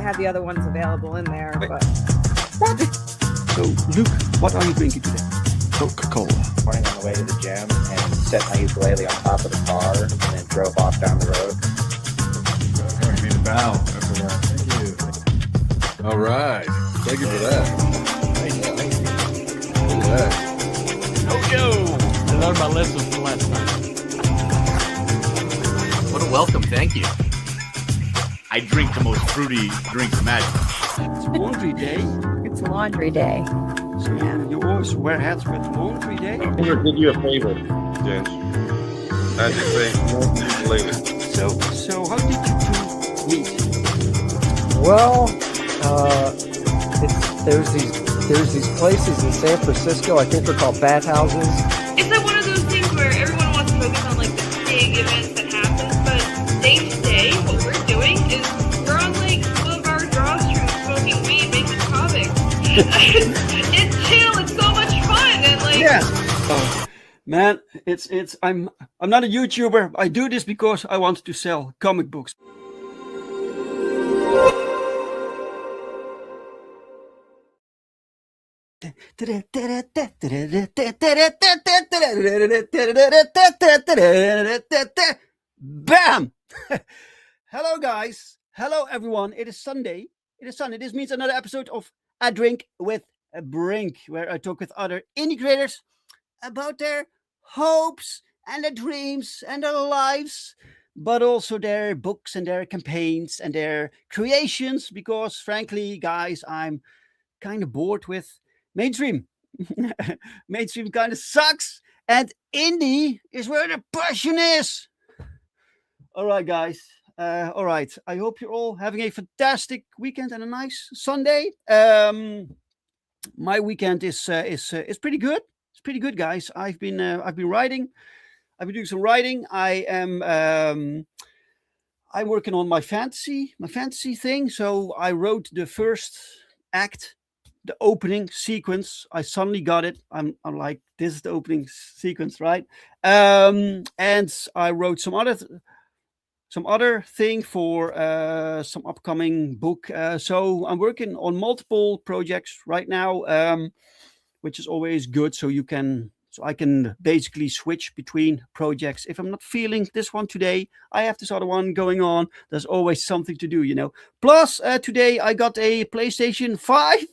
had the other ones available in there. Wait. But What? So, Luke, what are you drinking today? Coca-Cola. Morning on the way to the gym and set my ukulele on top of the car and then drove off down the road. I need a bow after that. Thank you. All right. Thank you for that. Look at that. I learned my lesson from last night. What a welcome, thank you. I drink the most fruity drinks imaginable. It's laundry day. it's laundry day. So you always wear hats with laundry day? I'm here to do you a favor, James. I just say, later. So how did you two meet? Well, there's these places in San Francisco. I think they're called bathhouses. It's like one of those things where everyone wants to focus on like the big events that happen, but day to day, what we're doing is we're on like one of our draw streams, smoking weed, making comics. It's chill. It's so much fun, and like Man, it's I'm not a YouTuber. I do this because I want to sell comic books. Bam! Hello guys. Hello everyone. It is Sunday. It is Sunday. This means another episode of A Drink with Brink, where I talk with other indie creators about their hopes and their dreams and their lives, but also their books and their campaigns and their creations, because frankly, guys, I'm kind of bored with mainstream. Mainstream kind of sucks, and indie is where the passion is. All right, guys. All right. I hope you're all having a fantastic weekend and a nice Sunday. My weekend is pretty good. It's pretty good, guys. I've been writing. I've been doing some writing. I'm working on my fantasy thing. So I wrote the first act, the opening sequence. I suddenly got it. I'm like, this is the opening sequence, right? And I wrote some other thing for some upcoming book. So I'm working on multiple projects right now, which is always good. So I can basically switch between projects. If I'm not feeling this one today, I have this other one going on. There's always something to do, you know. Plus, today I got a PlayStation 5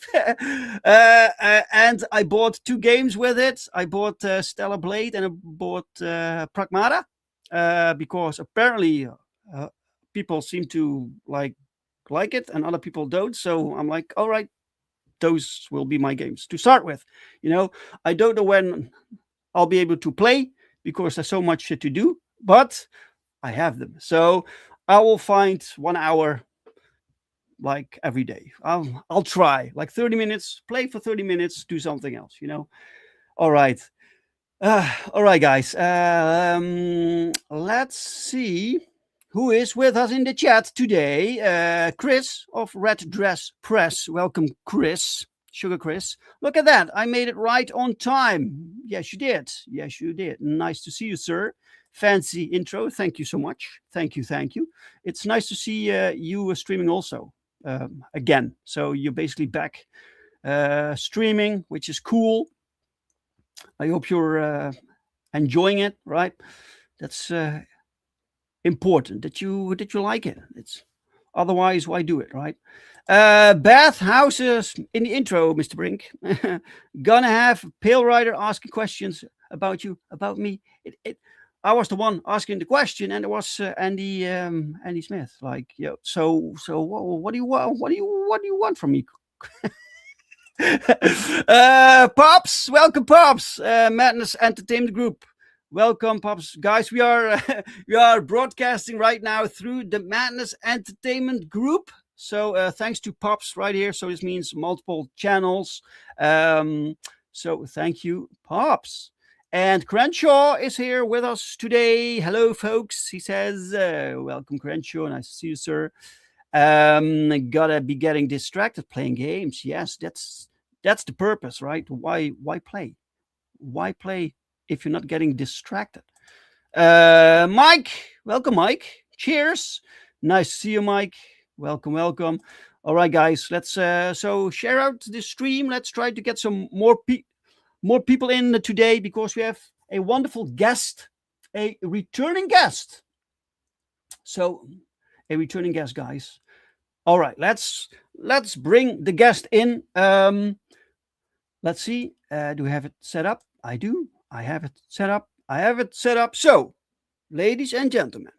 and I bought 2 games with it. I bought Stellar Blade and I bought Pragmata because apparently people seem to like it and other people don't. So I'm like, all right, those will be my games to start with. You know, I don't know when I'll be able to play because there's so much shit to do, but I have them. So I will find 1 hour like every day. I'll try like 30 minutes, play for 30 minutes, do something else, you know. All right. All right, guys. Let's see who is with us in the chat today. Chris of Red Dress Press. Welcome, Chris. Sugar Chris. Look at that. I made it right on time. Yes, you did. Yes, you did. Nice to see you, sir. Fancy intro. Thank you so much. Thank you. It's nice to see you streaming also again. So you're basically back streaming, which is cool. I hope you're enjoying it, right? That's important that you like it. It's otherwise, why do it, right? Bathhouses in the intro, Mr. Brink. Gonna have Pale Rider asking questions about you, about me. I was the one asking the question, and it was Andy Smith. Like, yo, so what do you want? What do you want from me? Pops, welcome, Pops. Madness Entertainment Group. Welcome, Pops. Guys, we are broadcasting right now through the Madness Entertainment Group. So thanks to Pops right here. So this means multiple channels. So thank you, Pops. And Crenshaw is here with us today. Hello, folks. He says, welcome, Crenshaw. Nice to see you, sir. Gotta be getting distracted playing games. Yes, that's the purpose, right? Why play? Why play if you're not getting distracted? Mike, welcome, Mike. Cheers. Nice to see you, Mike. Welcome. All right, guys. Let's so share out the stream. Let's try to get some more people in today because we have a wonderful guest, a returning guest. So, a returning guest, guys. All right, let's bring the guest in. Let's see. Do we have it set up? I do. I have it set up. So, ladies and gentlemen,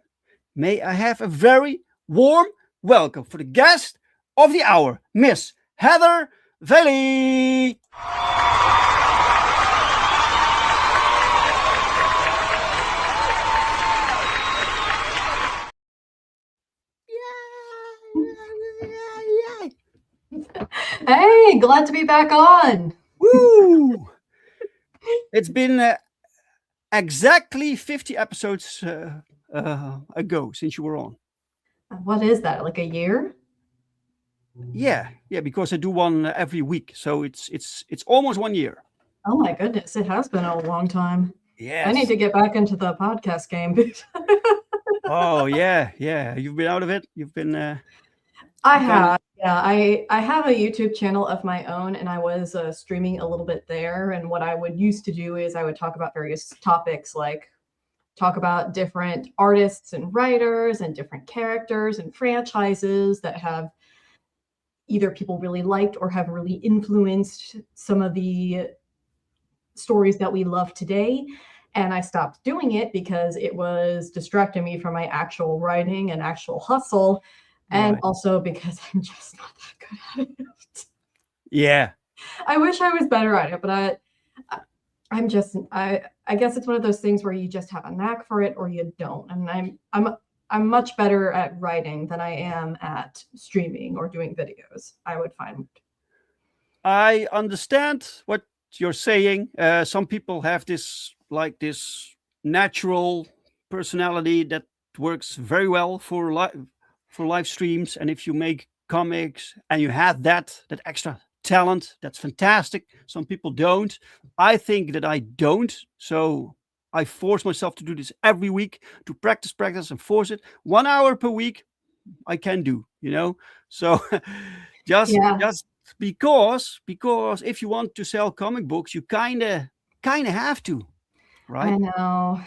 may I have a very warm welcome for the guest of the hour, Miss Heather Veley. Hey, glad to be back on. Woo! It's been exactly 50 episodes ago since you were on. What is that? Like a year? Yeah, because I do one every week, so it's almost 1 year. Oh my goodness, it has been a long time. Yes. I need to get back into the podcast game. Oh yeah. You've been out of it. You've been. I have. Yeah, I have a YouTube channel of my own, and I was streaming a little bit there. And what I would used to do is I would talk about various topics, like talk about different artists and writers and different characters and franchises that have either people really liked or have really influenced some of the stories that we love today. And I stopped doing it because it was distracting me from my actual writing and actual hustle. And also because I'm just not that good at it. Yeah. I wish I was better at it, but I'm just I guess it's one of those things where you just have a knack for it or you don't. And I'm much better at writing than I am at streaming or doing videos, I would find. I understand what you're saying. Some people have this natural personality that works very well for live streams, and if you make comics and you have that extra talent, that's fantastic. Some people don't. I think that I don't, so I force myself to do this every week, to practice and force it. 1 hour per week I can do, so just because if you want to sell comic books, you kind of have to, right? I know.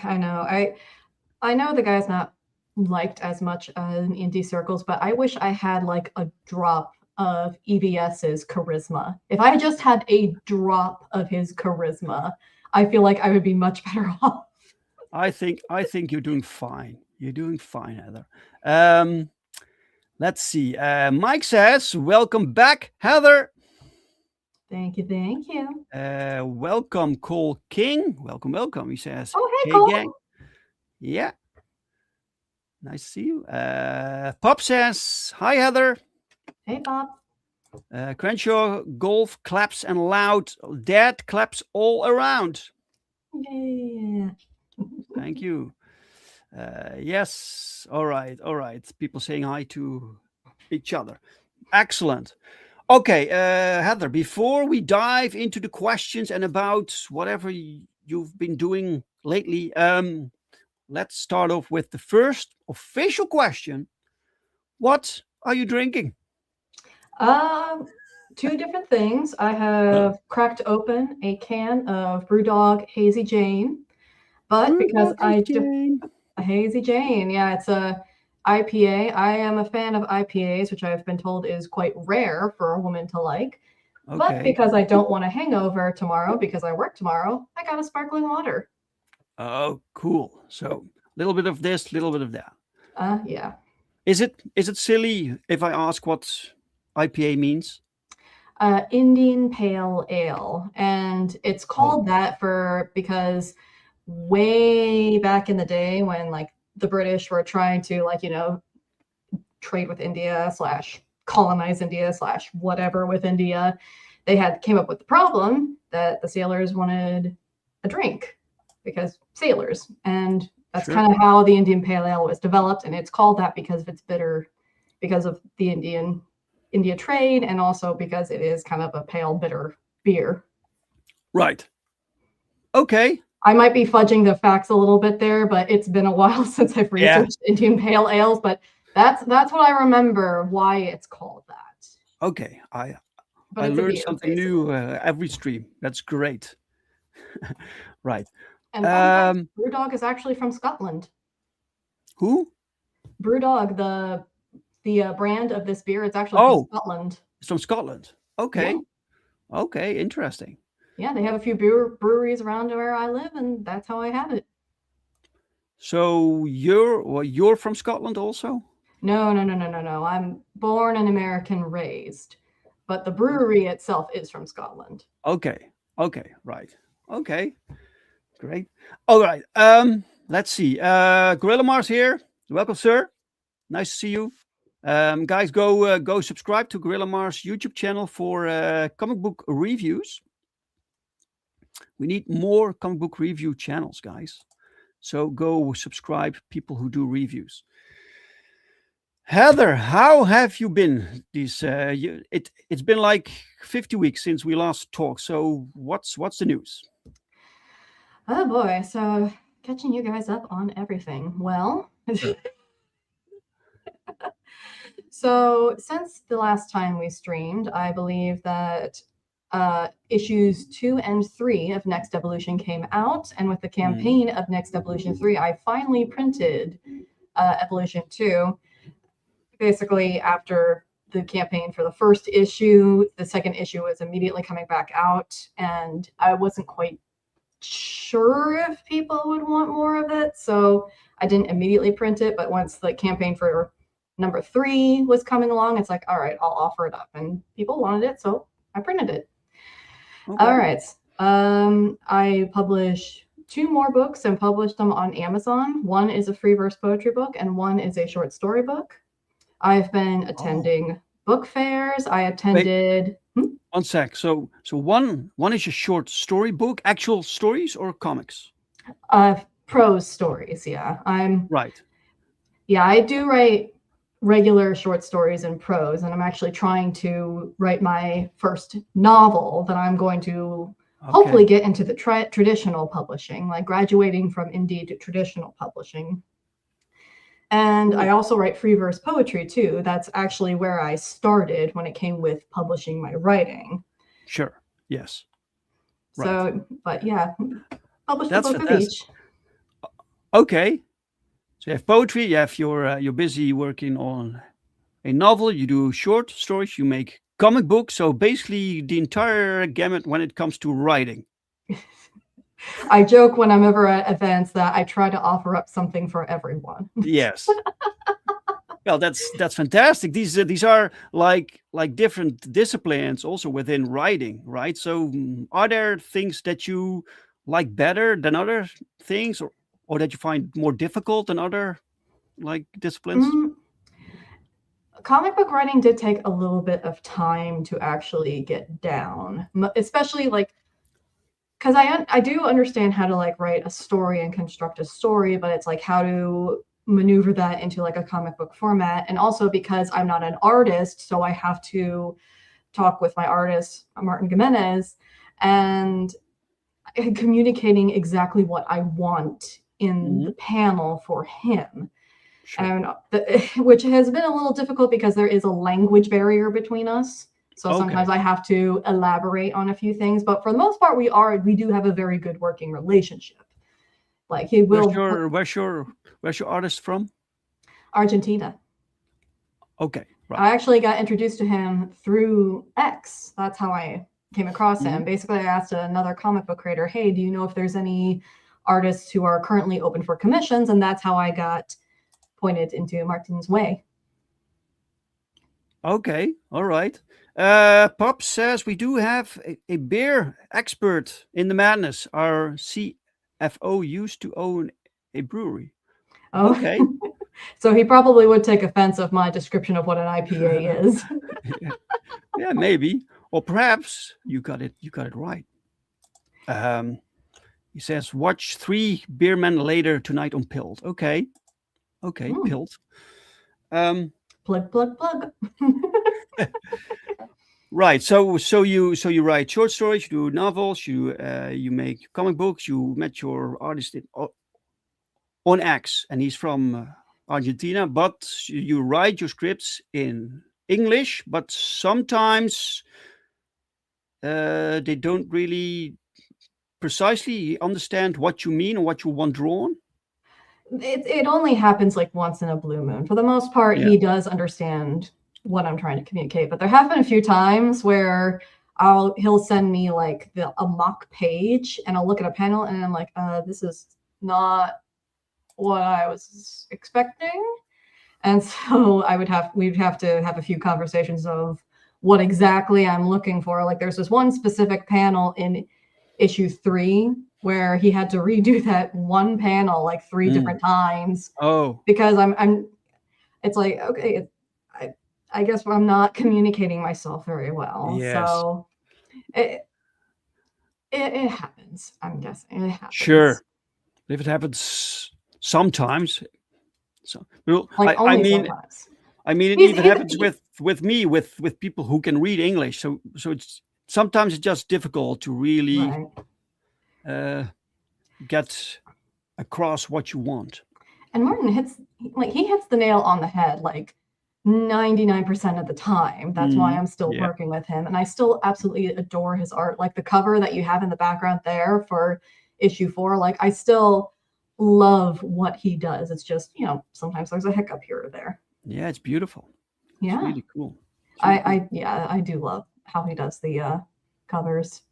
I know the guy's not liked as much in indie circles, but I wish I had like a drop of EVS's charisma. If I just had a drop of his charisma, I feel like I would be much better off. I think you're doing fine. You're doing fine, Heather. Let's see. Mike says, "Welcome back, Heather." Thank you. Welcome, Cole King. Welcome. He says, "Oh, hey Cole." Gang. Yeah. Nice to see you. Pop says, "Hi, Heather." Hey, Pop. Crenshaw Golf claps and loud. Dad claps all around. Yeah. Thank you. Yes. All right. People saying hi to each other. Excellent. Okay, Heather, before we dive into the questions and about whatever you've been doing lately, let's start off with the first official question. What are you drinking? Two different things. I have cracked open a can of Brewdog Hazy Jane, but because a Hazy Jane, yeah, it's a IPA. I am a fan of IPAs, which I've been told is quite rare for a woman to like. Okay. But because I don't want a hangover tomorrow, because I work tomorrow, I got a sparkling water. Oh, cool. So a little bit of this, a little bit of that. Yeah. Is it silly if I ask what IPA means? Indian Pale Ale, and it's called that because way back in the day when like the British were trying to trade with India / colonize India / whatever with India, they came up with the problem that the sailors wanted a drink because sailors, and that's kind of how the Indian Pale Ale was developed, and it's called that because it's bitter because of the India trade, and also because it is kind of a pale bitter beer. Right. Okay. I might be fudging the facts a little bit there, but it's been a while since I've researched Indian Pale Ales, but that's what I remember why it's called that. Okay, But I it's a learned view, something basically. new every stream. That's great. Right. And fun fact, Um, Brewdog is actually from Scotland. who? Brewdog, the brand of this beer, it's actually from Oh, Scotland. it's from Scotland. Okay. Okay, interesting. Yeah, they have a few breweries around where I live, and that's how I have it. So you're from Scotland also? No. I'm born and American raised, but the brewery itself is from Scotland. Okay. Okay. Right. Okay. Great. All right. Let's see. Gorilla Mars here. Welcome, sir. Nice to see you. Guys, go subscribe to Gorilla Mars YouTube channel for comic book reviews. We need more comic book review channels, guys. So go subscribe, people who do reviews. Heather, how have you been? It's been like 50 weeks since we last talked. So what's the news? Oh boy, so catching you guys up on everything. Well, so since the last time we streamed, I believe that issues 2 and 3 of Next Evolution came out, and with the campaign of Next Evolution 3, I finally printed Evolution 2. Basically, after the campaign for the first issue, the second issue was immediately coming back out, and I wasn't quite sure if people would want more of it, so I didn't immediately print it. But once the campaign for number 3 was coming along, it's like, all right, I'll offer it up, and people wanted it, so I printed it. Okay. All right. I publish 2 more books and published them on Amazon. One is a free verse poetry book, and one is a short story book. I've been attending book fairs. I attended. Wait, 1 sec. So one is a short story book, actual stories or comics? Prose stories. Yeah, right. Yeah, I do write regular short stories in prose, and I'm actually trying to write my first novel that I'm going to hopefully get into the traditional publishing, like graduating from indie to traditional publishing. And I also write free verse poetry too. That's actually where I started when it came with publishing my writing. Sure. Yes. So, right. But yeah, published a book fantastic. of each. Okay. So you have poetry. You have you're busy working on a novel. You do short stories. You make comic books. So basically, the entire gamut when it comes to writing. I joke when I'm ever at events that I try to offer up something for everyone. Yes. Well, that's fantastic. These are like different disciplines also within writing, right? So are there things that you like better than other things, or that you find more difficult than other like disciplines? Comic book writing did take a little bit of time to actually get down, especially like, because I do understand how to like write a story and construct a story, but it's like how to maneuver that into like a comic book format. And also because I'm not an artist, so I have to talk with my artist, Martin Jimenez, and communicating exactly what I want in the panel for him. Sure. And which has been a little difficult because there is a language barrier between us. So sometimes I have to elaborate on a few things, but for the most part, we do have a very good working relationship. Like he will. Where's your artist from? Argentina. Okay. Right. I actually got introduced to him through X. That's how I came across him. Basically, I asked another comic book creator, "Hey, do you know if there's any artists who are currently open for commissions?" And that's how I got pointed into Martin's way. Okay. All right. Pop says we do have a beer expert in the madness. Our CFO used to own a brewery. Oh. Okay. So he probably would take offense of my description of what an IPA is. Yeah, maybe. Or perhaps you got it right. He says, watch 3 beer men later tonight on Pilled. Okay. Pilled. Plug. Right. So you write short stories, you do novels, you make comic books. You met your artist on X, and he's from Argentina. But you write your scripts in English, but sometimes they don't really precisely understand what you mean or what you want drawn. It only happens like once in a blue moon. For the most part, Yeah. he does understand what I'm trying to communicate. But there have been a few times where he'll send me like a mock page, and I'll look at a panel, and I'm like, this is not what I was expecting. And so we'd have to have a few conversations of what exactly I'm looking for. Like there's this one specific panel in issue 3 where he had to redo that one panel like 3 different times. Oh, Because it's like, okay, I guess I'm not communicating myself very well. Yes. So it happens, I'm guessing. It happens. Sure. If it happens sometimes. So, well, Like I only mean, sometimes. I mean, it He's- even he's- happens with me, with people who can read English. So it's sometimes it's just difficult to really Right. get across what you want. And Martin hits the nail on the head like 99% of the time. That's why I'm still yeah. working with him. And I still absolutely adore his art. Like the cover that you have in the background there for issue 4, like I still love what he does. It's just, sometimes there's a hiccup here or there. Yeah, it's beautiful. Yeah. It's really cool. It's really cool. I do love how he does the covers.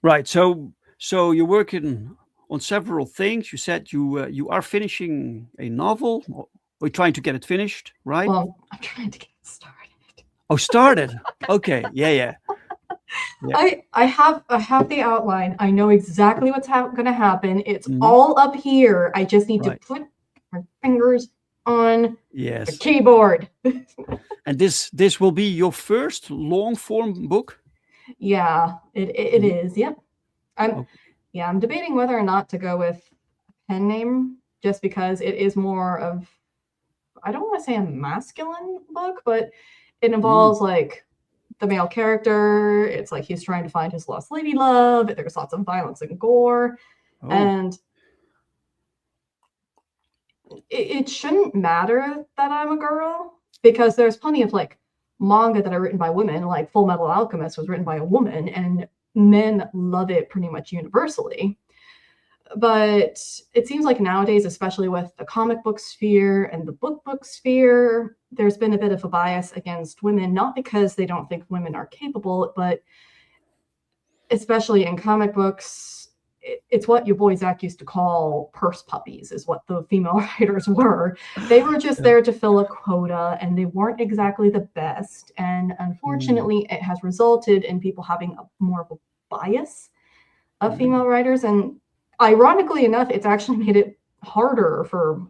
Right. So you're working on several things. You said you are finishing a novel, or trying to get it finished, right? Well, I'm trying to get it started. Oh, started. Okay. Yeah. I have the outline. I know exactly what's going to happen. It's all up here. I just need to put my fingers on the keyboard. And this will be your first long form book? Yeah, it is. Yep. I'm debating whether or not to go with a pen name, just because it is more of, I don't want to say a masculine book, but it involves like the male character. It's like he's trying to find his lost lady love. There's lots of violence and gore. And it shouldn't matter that I'm a girl, because there's plenty of like manga that are written by women, like Full Metal Alchemist was written by a woman, and men love it pretty much universally. But it seems like nowadays, especially with the comic book sphere and the book sphere, there's been a bit of a bias against women, not because they don't think women are capable, but especially in comic books, it's what your boy Zach used to call purse puppies, is what the female writers were. They were just there to fill a quota, and they weren't exactly the best. And unfortunately, it has resulted in people having more of a bias of female writers. And ironically enough, it's actually made it harder for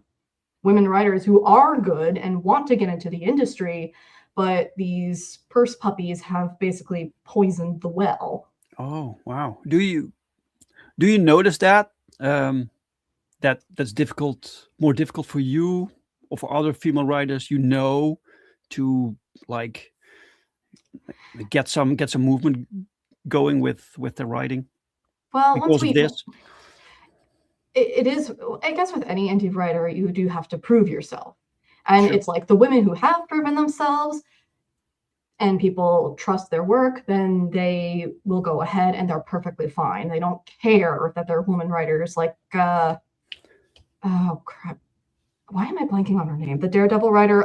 women writers who are good and want to get into the industry, but these purse puppies have basically poisoned the well. Oh, wow. Do you notice that that's more difficult for you or for other female writers, to like get some movement going with their writing? Well, because of this? It is, I guess with any indie writer, you do have to prove yourself. And it's like the women who have proven themselves and people trust their work, then they will go ahead and they're perfectly fine. They don't care that they're women writers. Like, oh crap. Why am I blanking on her name? The Daredevil writer,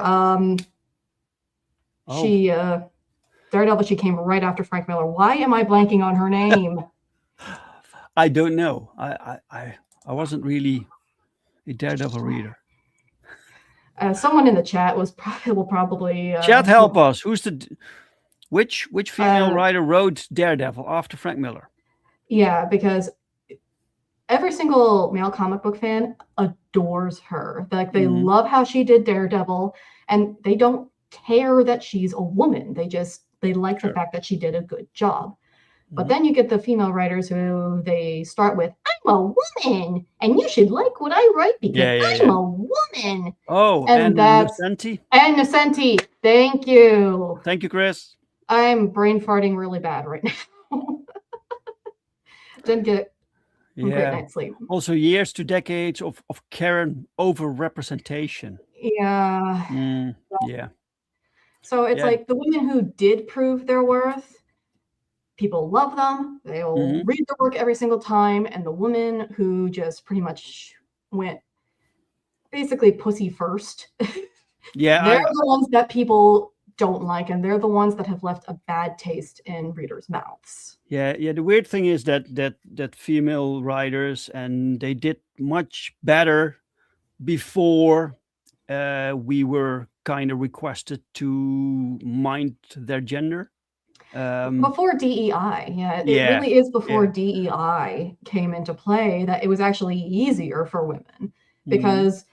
Daredevil, she came right after Frank Miller. Why am I blanking on her name? I don't know. I wasn't really a Daredevil reader. Someone in the chat will probably chat help us. Who's which female writer wrote Daredevil after Frank Miller? Yeah, because every single male comic book fan adores her. Like they love how she did Daredevil, and they don't care that she's a woman. They like the fact that she did a good job. But then you get the female writers who they start with, I'm a woman, and you should like what I write because I'm a woman. Oh, and Nocenti? And Nocenti. Thank you. Thank you, Chris. I'm brain farting really bad right now. Didn't get a great night's sleep. Also, years to decades of Karen over-representation. Yeah. Yeah. So it's Yeah. like the women who did prove their worth, people love them. They will Mhm. read their work every single time. And the women who just pretty much went basically pussy first, Yeah, they're the ones that people don't like, and they're the ones that have left a bad taste in readers' mouths. yeah. The weird thing is that female writers, and they did much better before we were kind of requested to mind their gender. Before DEI, yeah, it Yeah, really is before yeah. DEI came into play that it was actually easier for women, Mhm. because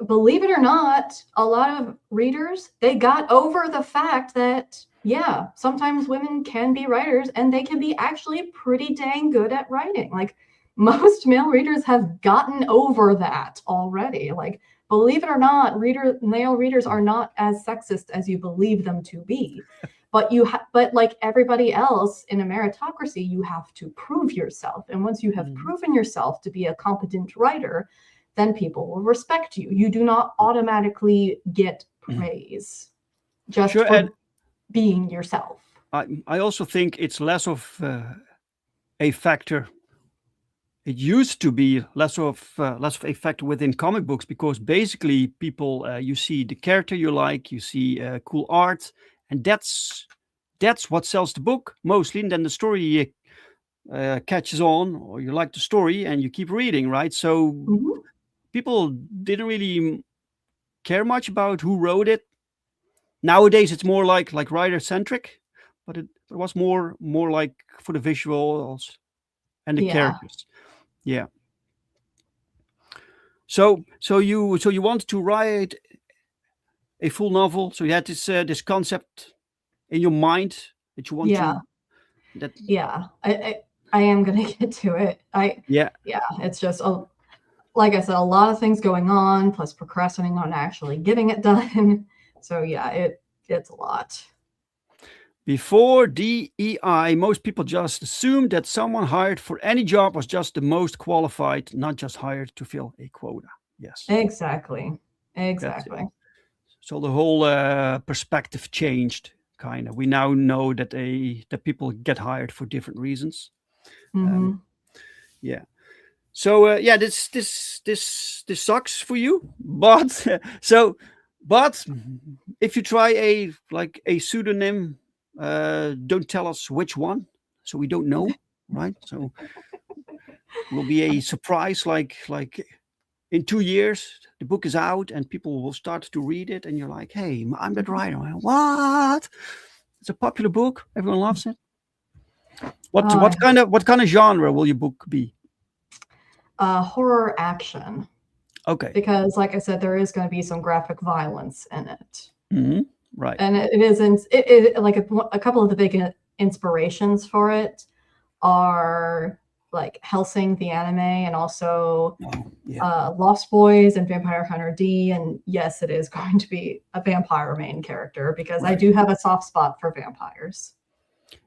believe it or not, a lot of readers, they got over the fact that, yeah, sometimes women can be writers and they can be actually pretty dang good at writing. Like, most male readers have gotten over that already. Like, believe it or not, male readers are not as sexist as you believe them to be. But but like everybody else in a meritocracy, you have to prove yourself. And once you have Mhm. proven yourself to be a competent writer, then people will respect you. You do not automatically get praise just Sure, for and being yourself. I also think it's less of a factor. It used to be less of a factor within comic books, because basically people, you see the character you like, you see cool art, and that's what sells the book mostly. And then the story catches on, or you like the story and you keep reading, right? So Mhm. people didn't really care much about who wrote it. Nowadays it's more like writer centric, but it was more like for the visuals and the Yeah. characters. Yeah. So you wanted to write a full novel. So you had this concept in your mind that you want Yeah. to that Yeah. I am going to get to it. yeah. Yeah, it's just, like I said, a lot of things going on, plus procrastinating on actually getting it done. So yeah, it's a lot. Before DEI, most people just assumed that someone hired for any job was just the most qualified, not just hired to fill a quota. Yes, Exactly. that's it. Exactly. So the whole perspective changed, kind of. We now know that that people get hired for different reasons. Hmm. Yeah. So yeah, this sucks for you, but but if you try a pseudonym, don't tell us which one, so we don't know, right? So will be a surprise, like in 2 years the book is out and people will start to read it, and you're like, hey, I'm that writer. I'm like, what? It's a popular book, everyone loves it. What kind of genre will your book be? Horror action. Okay. Because, like I said, there is going to be some graphic violence in it. Mm-hmm. Right. And it isn't, like a couple of the big inspirations for it are like Hellsing, the anime, and also Lost Boys and Vampire Hunter D. And yes, it is going to be a vampire main character, because I do have a soft spot for vampires.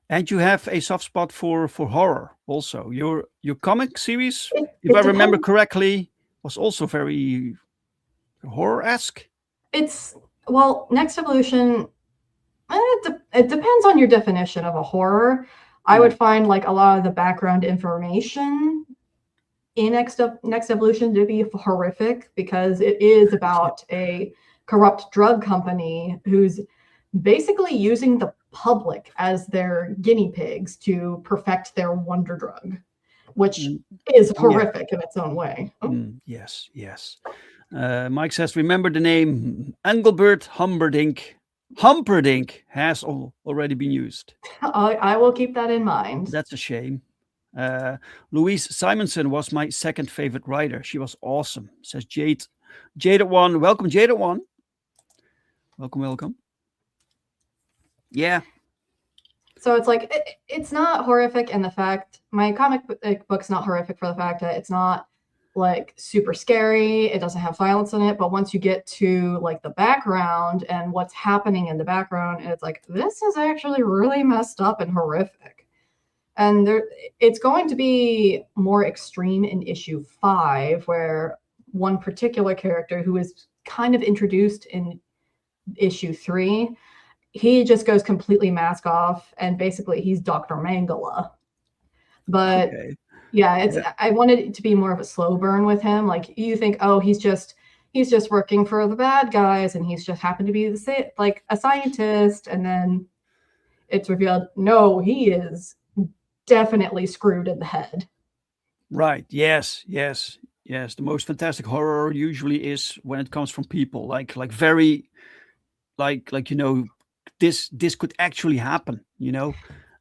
And you have a soft spot for horror also. Your comic series, if I remember correctly, was also very horror-esque. Well, Next Evolution, it depends on your definition of a horror. I would find like a lot of the background information in Next Evolution to be horrific, because it is about a corrupt drug company who's basically using the public as their guinea pigs to perfect their wonder drug, which is horrific in its own way. Yes. Mike says, remember the name Engelbert Humperdinck. Humperdinck has already been used. I will keep that in mind. That's a shame. Louise Simonson was my second favorite writer. She was awesome, says Jade. Jade at One. Welcome, Jade at One. Welcome. Yeah. So it's like, it's not horrific in the fact, my comic book's not horrific for the fact that it's not like super scary. It doesn't have violence in it. But once you get to like the background and what's happening in the background, it's like, this is actually really messed up and horrific. And it's going to be more extreme in issue 5, where one particular character who is kind of introduced in issue 3, he just goes completely mask off, and basically he's Dr. Mangala. But Okay. yeah, I wanted it to be more of a slow burn with him. Like, you think, oh, he's just working for the bad guys, and he's just happened to be like a scientist, and then it's revealed, no, he is definitely screwed in the head. Right. Yes. The most fantastic horror usually is when it comes from people, like very, like this could actually happen. Yeah,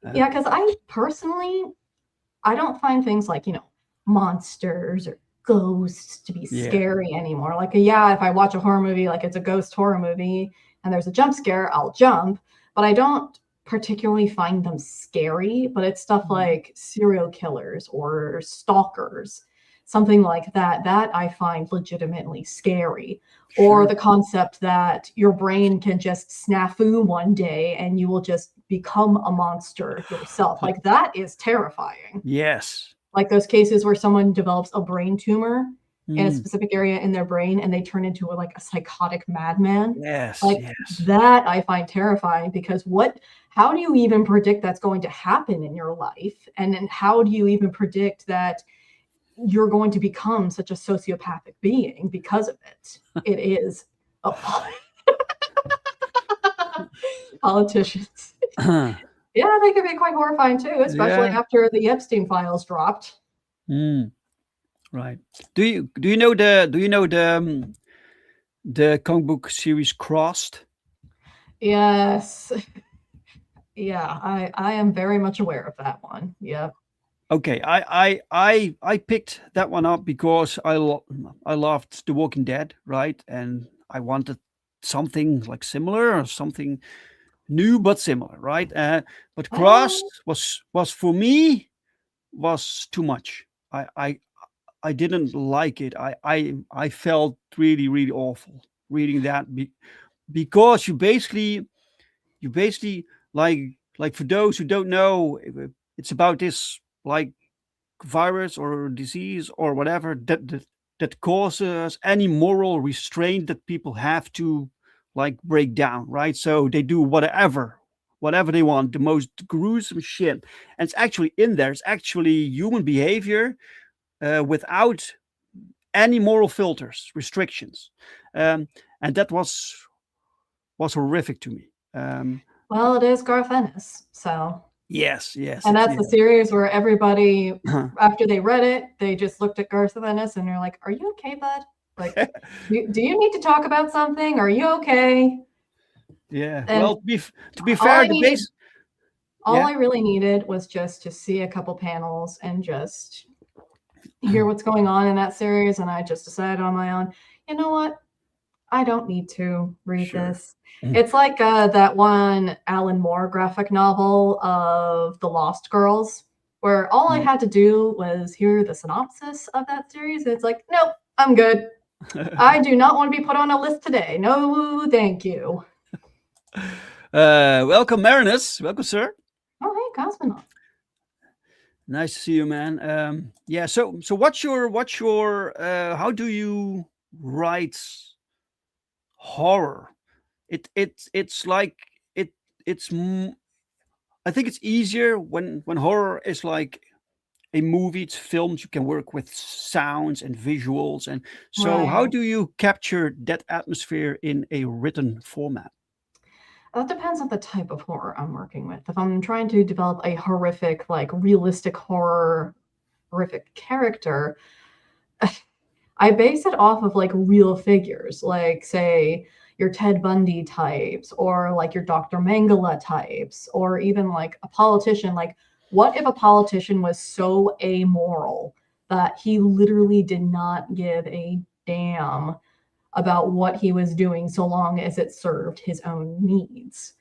because I personally, I don't find things like, monsters or ghosts to be scary anymore. Like, yeah, if I watch a horror movie, like it's a ghost horror movie and there's a jump scare, I'll jump, but I don't particularly find them scary. But it's stuff like serial killers or stalkers, something like that I find legitimately scary. Or the concept that your brain can just snafu one day and you will just become a monster yourself. Like, that is terrifying. Yes. Like those cases where someone develops a brain tumor in a specific area in their brain and they turn into a psychotic madman. Yes. Like, that I find terrifying, because how do you even predict that's going to happen in your life? And then how do you even predict that you're going to become such a sociopathic being because of it? It is politicians. Yeah, they can be quite horrifying too, especially after the Epstein files dropped. Right. Do you know the comic book series Crossed? Yes. Yeah, I am very much aware of that one. Yeah. Okay, I picked that one up because I loved The Walking Dead, right? And I wanted something like similar, or something new but similar, right? But Crossed was for me was too much. I didn't like it. I felt really awful reading that, because you basically like for those who don't know, it's about this like virus or disease or whatever that causes any moral restraint that people have to like break down, right? So they do whatever they want, the most gruesome shit, and it's actually in there. It's actually human behavior without any moral filters, restrictions, and that was horrific to me. Well, it is Garth Ennis, so yes, and that's the series where everybody, after they read it, they just looked at Garth Ennis and they're like, "Are you okay, bud? Like, do you need to talk about something? Are you okay?" Yeah. And well, to be fair, all I really needed was just to see a couple panels and just hear what's going on in that series, and I just decided on my own, you know what? I don't need to read this. It's like that one Alan Moore graphic novel of The Lost Girls, where all I had to do was hear the synopsis of that series, and it's like, nope, I'm good. I do not want to be put on a list today. No, thank you. Welcome, Marinus. Welcome, sir. Oh, hey, Cosmonaut. Nice to see you, man. Yeah. So what's your how do you write horror? It's like it's I think it's easier when horror is like a movie, it's filmed, you can work with sounds and visuals, and so how do you capture that atmosphere in a written format? That depends on the type of horror I'm working with. If I'm trying to develop a horrific, like realistic horrific character, I base it off of like real figures, like say your Ted Bundy types, or like your Dr. Mangala types, or even like a politician. Like, what if a politician was so amoral that he literally did not give a damn about what he was doing so long as it served his own needs?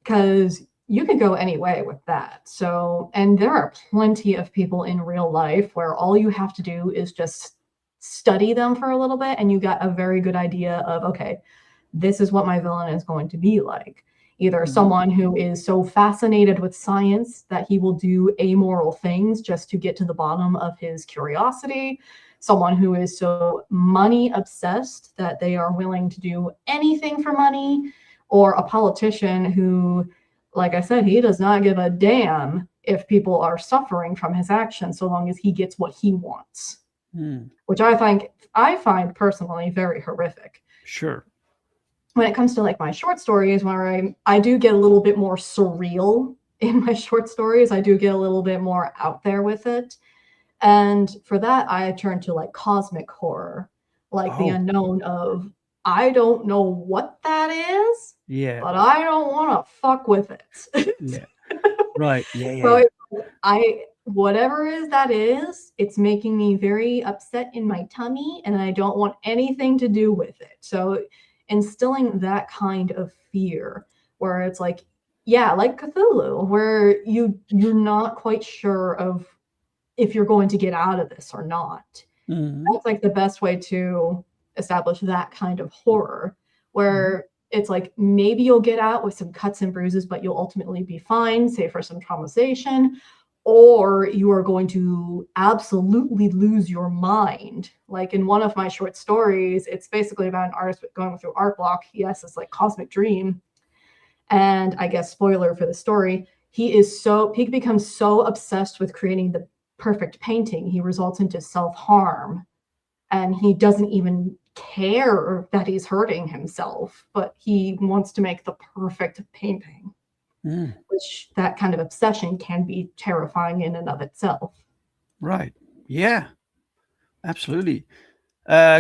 Because you could go any way with that. So, and there are plenty of people in real life where all you have to do is just study them for a little bit and you got a very good idea of, okay, this is what my villain is going to be like. Either someone who is so fascinated with science that he will do amoral things just to get to the bottom of his curiosity, someone who is so money obsessed that they are willing to do anything for money, or a politician who, like I said, he does not give a damn if people are suffering from his actions so long as he gets what he wants, which I find personally very horrific. Sure. When it comes to like my short stories, where I do get a little bit more surreal in my short stories, I do get a little bit more out there with it. And for that, I turn to like cosmic horror, like the unknown of, I don't know what that is, but I don't want to fuck with it. Yeah. Right. Yeah. So whatever that is, it's making me very upset in my tummy, and I don't want anything to do with it. So instilling that kind of fear, where it's like, yeah, like Cthulhu, where you're not quite sure of if you're going to get out of this or not. That's like the best way to establish that kind of horror, where it's like maybe you'll get out with some cuts and bruises, but you'll ultimately be fine, say for some traumatization, or you are going to absolutely lose your mind. Like in one of my short stories, it's basically about an artist going through art block. Yes, it's like cosmic dream. And I guess spoiler for the story, he becomes so obsessed with creating the perfect painting, he results into self-harm, and he doesn't even care that he's hurting himself, but he wants to make the perfect painting. Which that kind of obsession can be terrifying in and of itself. Right. Yeah, absolutely.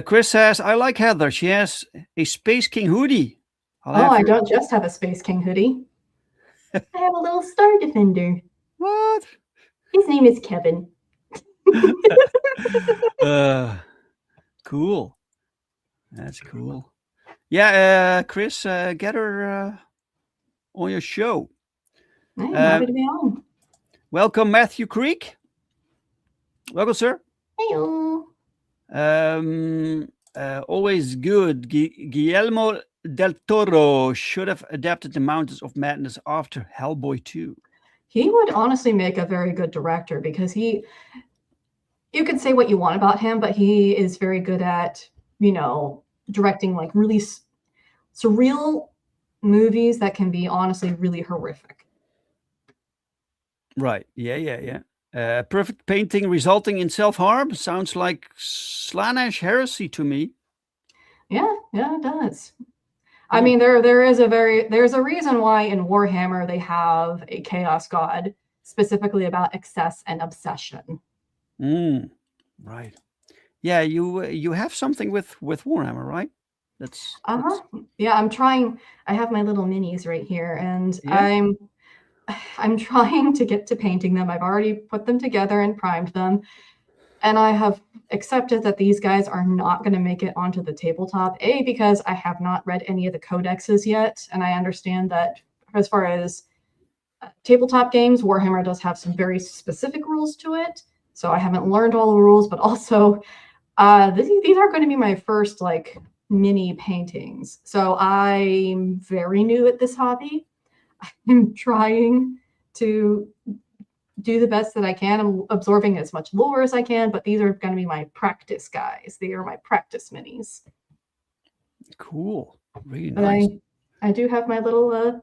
Chris says, I like Heather. She has a Space King hoodie. I don't just have a Space King hoodie. I have a little Star Defender. What? His name is Kevin. Cool. That's cool. Yeah, Chris, get her on your show. I'm happy to be on. Welcome, Matthew Creek. Welcome, sir. Hello. Always good. Guillermo del Toro should have adapted The Mountains of Madness after Hellboy 2. He would honestly make a very good director, because you could say what you want about him, but he is very good at, directing like really surreal movies that can be honestly really horrific. Right. Yeah. Perfect painting resulting in self-harm sounds like Slanesh heresy to me. Yeah, it does. I mean, there's a reason why in Warhammer they have a chaos god specifically about excess and obsession. Right. Yeah, you have something with Warhammer, right? That's Yeah, I'm trying. I have my little minis right here, and Yeah. I'm trying to get to painting them. I've already put them together and primed them, and I have accepted that these guys are not going to make it onto the tabletop, because I have not read any of the codexes yet, and I understand that as far as tabletop games, Warhammer does have some very specific rules to it, so I haven't learned all the rules, but also these are going to be my first like mini paintings, so I'm very new at this hobby. I'm trying to do the best that I can. I'm absorbing as much lore as I can, but these are going to be my practice guys. They are my practice minis. Cool. Really But nice. I do have my little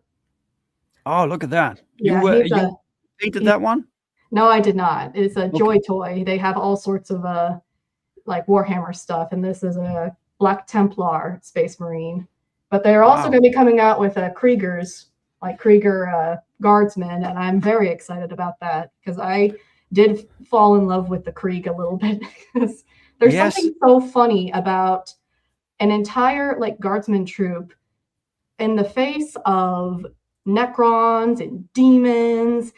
Oh, look at that. Yeah, you painted that one? No, I did not. It's a Joy Toy. They have all sorts of like Warhammer stuff, and this is a Black Templar Space Marine. But they're also going to be coming out with Kriegers, like Krieger guardsmen, and I'm very excited about that, because I did fall in love with the Krieg a little bit. Because there's something so funny about an entire like guardsman troop in the face of Necrons and demons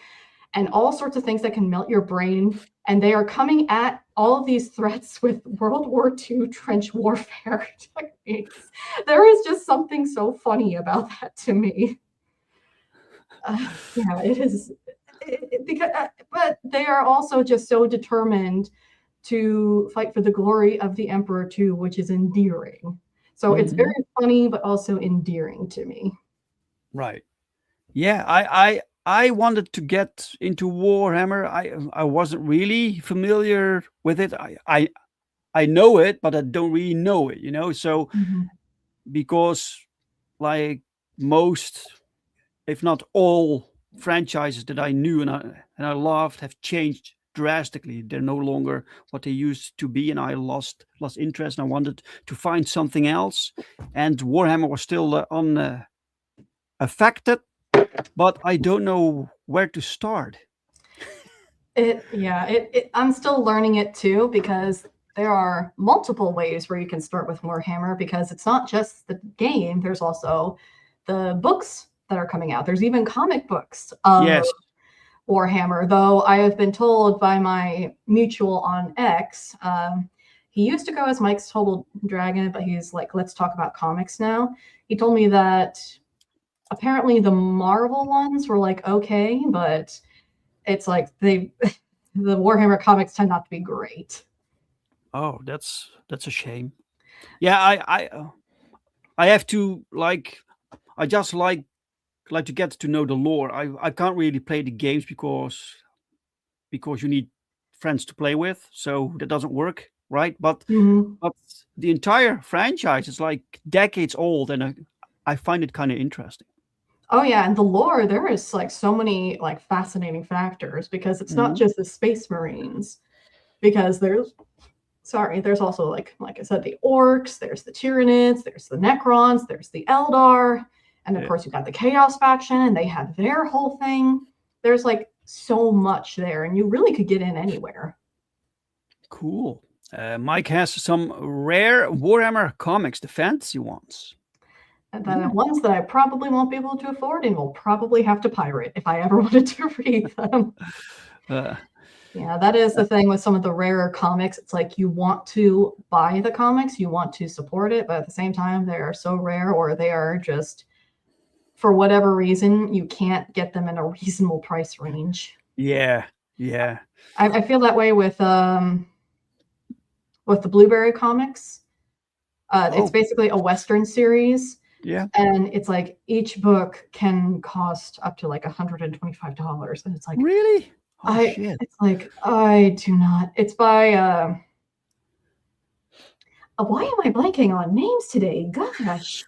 and all sorts of things that can melt your brain, and they are coming at all of these threats with World War II trench warfare techniques. There is just something so funny about that to me. Yeah, it is. But they are also just so determined to fight for the glory of the Emperor too, which is endearing. So it's very funny, but also endearing to me. Right. Yeah, I wanted to get into Warhammer. I wasn't really familiar with it. I know it, but I don't really know it, So Mhm. because like most, if not all franchises that I knew and I loved have changed drastically. They're no longer what they used to be, and I lost interest. And I wanted to find something else, and Warhammer was still affected, but I don't know where to start. I'm still learning it too, because there are multiple ways where you can start with Warhammer, because it's not just the game. There's also the books that are coming out. There's even comic books of Yes. Warhammer, though I have been told by my mutual on X, he used to go as Mike's Total Dragon, but he's like, let's talk about comics now. He told me that apparently the Marvel ones were like okay, but it's like the Warhammer comics tend not to be great. Oh, that's a shame. Yeah, I have to I just like to get to know the lore. I can't really play the games because you need friends to play with, so that doesn't work, right? But the entire franchise is like decades old, and I find it kind of interesting. Oh yeah, and the lore, there is like so many like fascinating factors, because it's not just the Space Marines, because there's also like I said, the orcs, there's the Tyranids, there's the Necrons, there's the Eldar, and of course you've got the Chaos faction, and they have their whole thing. There's like so much there, and you really could get in anywhere. Cool. Mike has some rare Warhammer comics, the fantasy ones. And the ones that I probably won't be able to afford and will probably have to pirate if I ever wanted to read them. Yeah, that is the thing with some of the rarer comics. It's like you want to buy the comics, you want to support it, but at the same time, they are so rare, or they are just, for whatever reason, you can't get them in a reasonable price range. Yeah. I feel that way with the Blueberry comics. It's basically a Western series. Yeah. And it's like each book can cost up to like $125. And it's like, really? Shit. It's like, I do not. It's by why am I blanking on names today? Gosh.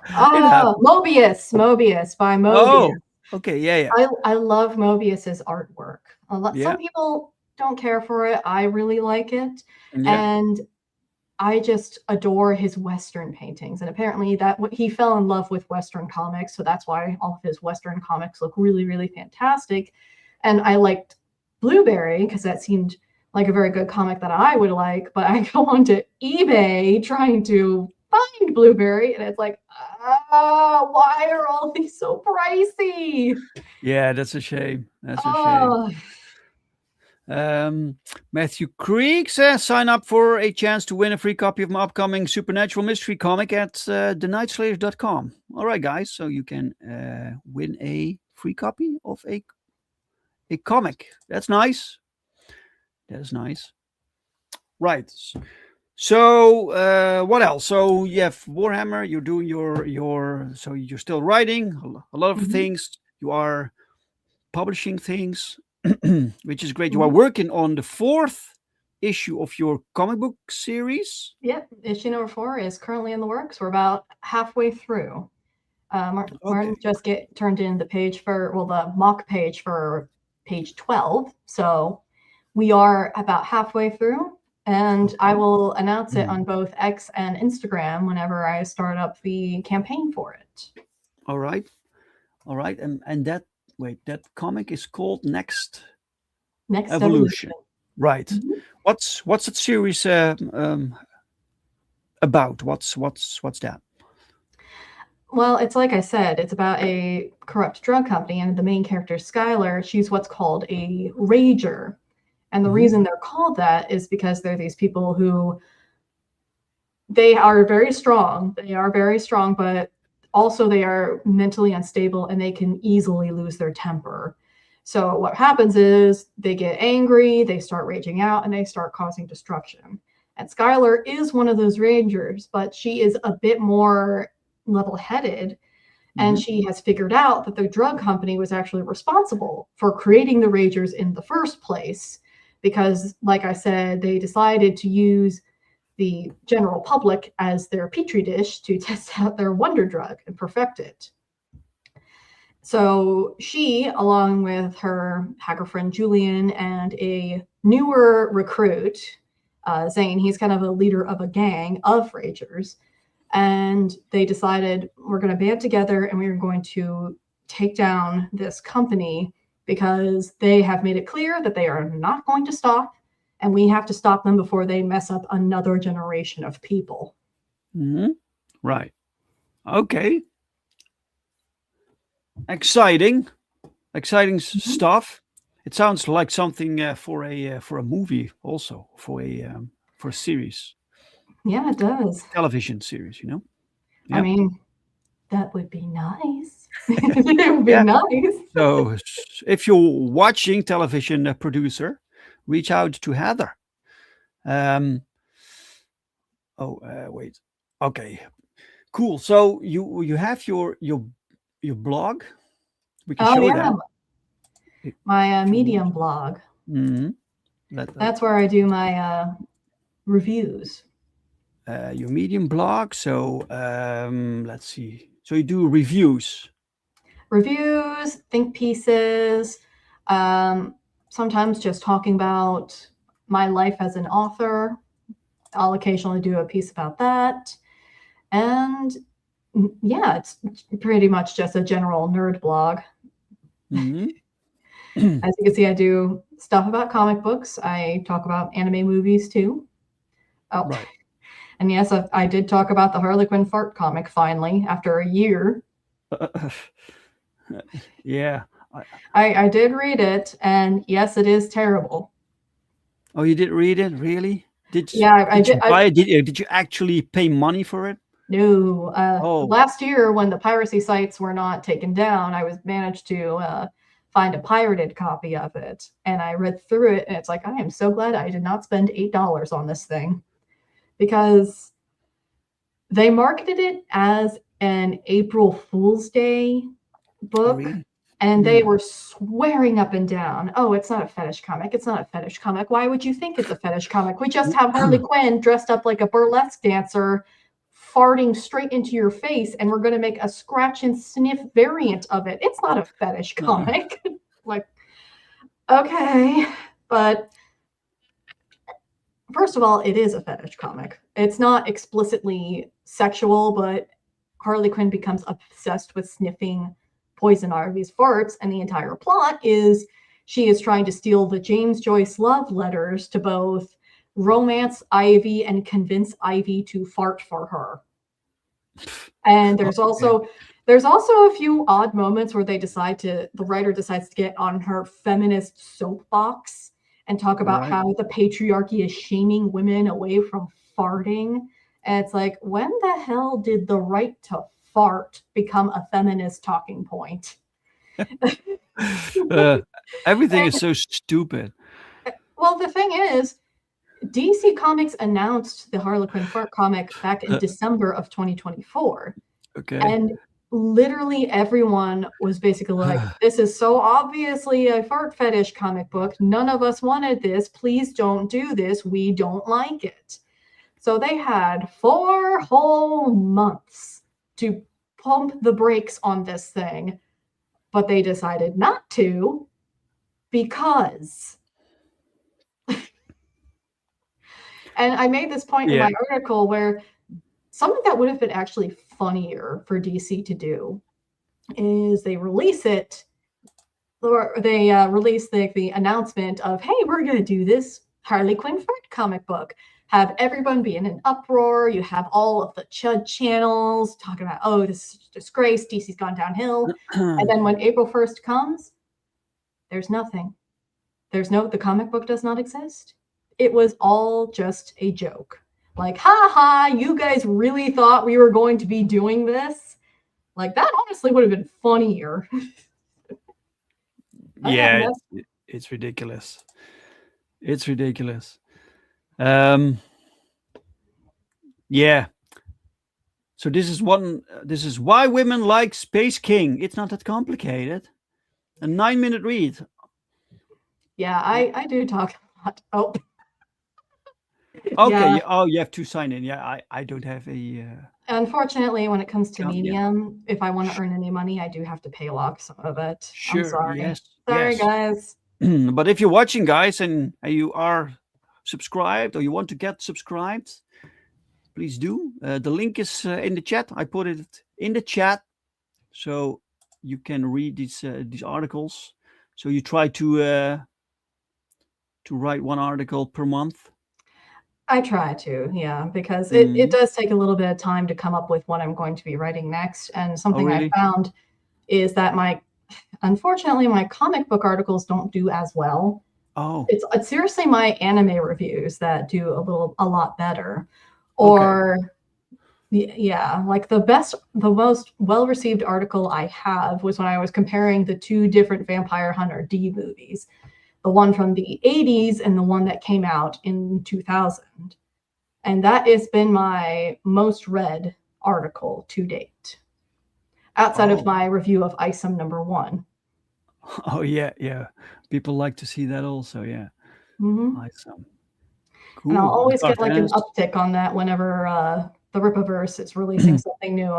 Mobius by Mobius. Oh, okay, yeah. I love Mobius's artwork. Some people don't care for it. I really like it. Yeah. And I just adore his Western paintings. And apparently he fell in love with Western comics. So that's why all of his Western comics look really, really fantastic. And I liked Blueberry because that seemed like a very good comic that I would like. But I go onto eBay trying to find Blueberry, and it's like, why are all these so pricey? Yeah, that's a shame. That's a shame. Matthew Creek says, sign up for a chance to win a free copy of my upcoming Supernatural Mystery comic at thenightslayers.com. All right, guys, so you can win a free copy of a comic. That's nice. That is nice. Right. So what else? So you have Warhammer, you're doing your so you're still writing a lot of things. You are publishing things, which is great. You are working on the 4th issue of your comic book series. Yep, issue number 4 is currently in the works. We're about halfway through. Martin just turned in the mock page for page 12. So we are about halfway through, and I will announce it on both X and Instagram whenever I start up the campaign for it. All right. And that comic is called Next Evolution. Right. Mm-hmm. What's that series about? What's that? Well, it's like I said, it's about a corrupt drug company, and the main character, Skylar, she's what's called a rager. And the reason they're called that is because they're these people who, they are very strong. They are very strong, but also they are mentally unstable, and they can easily lose their temper. So what happens is they get angry, they start raging out, and they start causing destruction. And Skylar is one of those rangers, but she is a bit more level-headed, and she has figured out that the drug company was actually responsible for creating the ragers in the first place, because like I said, they decided to use the general public as their petri dish to test out their wonder drug and perfect it. So she, along with her hacker friend Julian and a newer recruit, Zane, he's kind of a leader of a gang of Ragers, and they decided we're going to band together and we're going to take down this company because they have made it clear that they are not going to stop, and we have to stop them before they mess up another generation of people. Mm-hmm. Right. Okay. Exciting stuff. It sounds like something for a movie, also for a series. Yeah, it does. Television series, you know. I Yep. mean, that would be nice. It would be Yeah. nice. So if you're watching, television producer, reach out to Heather. Wait. Okay. Cool. So you have your blog. We can show yeah. that. My Medium blog. Mm-hmm. That's where I do my reviews. Your Medium blog. So let's see. So you do reviews. Reviews, think pieces, sometimes just talking about my life as an author. I'll occasionally do a piece about that. And yeah, it's pretty much just a general nerd blog. Mm-hmm. As you can see, I do stuff about comic books. I talk about anime movies too. Oh, Right. And yes, I did talk about the Harley Quinn fart comic finally after a year. Yeah. I did read it, and yes, it is terrible. Oh, you did read it? Really? Did I you did. buy it? Did you actually pay money for it? No. Oh. Last year, when the piracy sites were not taken down, I managed to find a pirated copy of it, and I read through it, and it's like, I am so glad I did not spend $8 on this thing, because they marketed it as an April Fool's Day book. Oh, really? And they were swearing up and down, oh, it's not a fetish comic. It's not a fetish comic. Why would you think it's a fetish comic? We just have Harley Quinn dressed up like a burlesque dancer, farting straight into your face, and we're going to make a scratch and sniff variant of it. It's not a fetish comic. Like, okay. But first of all, it is a fetish comic. It's not explicitly sexual, but Harley Quinn becomes obsessed with sniffing Poison Ivy's farts, and the entire plot is she is trying to steal the James Joyce love letters to both romance Ivy and convince Ivy to fart for her. And there's also a few odd moments where the writer decides to get on her feminist soapbox and talk about how the patriarchy is shaming women away from farting. And it's like, when the hell did the right to fart become a feminist talking point? Everything is so stupid. Well, the thing is, DC Comics announced the Harley Quinn fart comic back in December of 2024. Okay. And literally everyone was basically like, this is so obviously a fart fetish comic book. None of us wanted this. Please don't do this. We don't like it. So they had 4 whole months to pump the brakes on this thing, but they decided not to because... And I made this point in my article where something that would have been actually funnier for DC to do is they release it, or they release the announcement of, hey, we're going to do this Harley Quinn fart comic book. Have everyone be in an uproar. You have all of the Chud channels talking about, oh, this is a disgrace. DC's gone downhill. And then when April 1st comes, there's nothing. The comic book does not exist. It was all just a joke. Like, ha ha, you guys really thought we were going to be doing this? Like, that honestly would have been funnier. Yeah, it's ridiculous. It's ridiculous. Yeah. So this is why women like Space King. It's not that complicated. A 9-minute read. Yeah, I do talk a lot. Oh. Okay. Yeah. Oh, you have to sign in. Yeah, I don't have a. Unfortunately, when it comes to Account, yeah. Medium, if I want to earn any money, I do have to pay off some of it. I'm Sure. sorry. Yes. Sorry, Yes. guys. But if you're watching, guys, and you are subscribed or you want to get subscribed, please do. The link is in the chat. I put it in the chat, so you can read these articles. So you try to write one article per month. I try to, yeah, because it Mhm. does take a little bit of time to come up with what I'm going to be writing next. And Oh, something I really? found is that unfortunately, my comic book articles don't do as well. Oh, It's seriously my anime reviews that do a lot better. okay. Or yeah, like the most well-received article I have was when I was comparing the two different Vampire Hunter D movies, the one from the 80s and the one that came out in 2000. And that has been my most read article to date, outside of Oh, my review of Isom #1. oh yeah. People like to see that also. Yeah. hmm Awesome. And I'll Cool. always get like an Fans. uptick on that whenever the Rippaverse is releasing something new.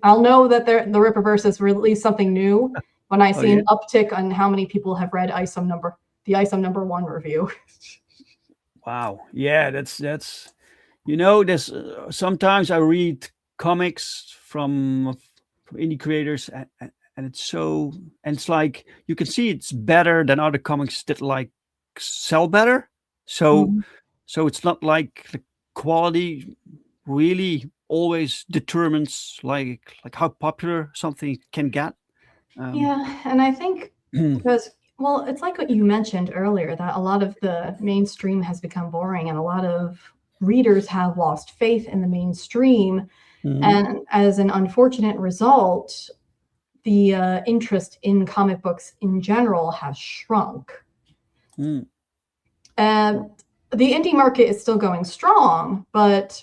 I'll know that the Rippaverse has released something new when I Oh, see yeah. an uptick on how many people have read the Isom #1 review. Wow. Yeah, that's there's sometimes I read comics from indie creators and it's like you can see it's better than other comics that like sell better. So Mhm. so it's not like the quality really always determines like how popular something can get. Yeah, and I think because, well, it's like what you mentioned earlier, that a lot of the mainstream has become boring and a lot of readers have lost faith in the mainstream. Mhm. And as an unfortunate result, the interest in comic books in general has shrunk. Mm. And the indie market is still going strong, but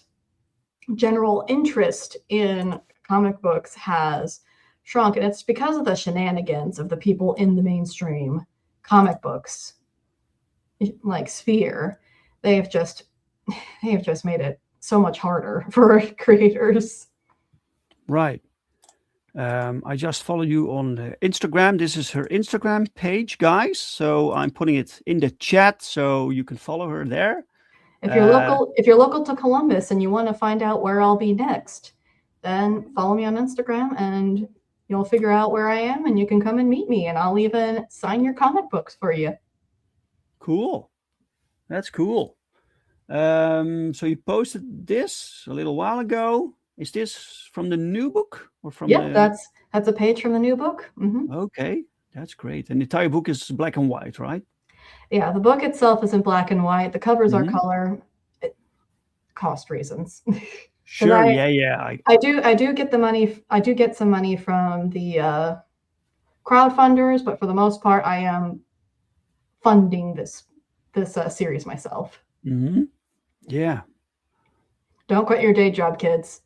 general interest in comic books has shrunk, and it's because of the shenanigans of the people in the mainstream comic books like sphere. They have just made it so much harder for creators. Right. I just follow you on Instagram. This is her Instagram page, guys. So I'm putting it in the chat so you can follow her there. If you're local to Columbus and you want to find out where I'll be next, then follow me on Instagram and you'll figure out where I am and you can come and meet me and I'll even sign your comic books for you. Cool. That's cool. So you posted this a little while ago. Is this from the new book or from Yep, the? that's a page from the new book. Okay, that's great. And the entire book is black and white, right? Yeah, the book itself is in black and white. The covers are Mhm. color. Cost reasons. Sure. I Yeah. I do get the money. I do get some money from the crowdfunders, but for the most part, I am funding this series myself. Mhm. Yeah. Don't quit your day job, kids.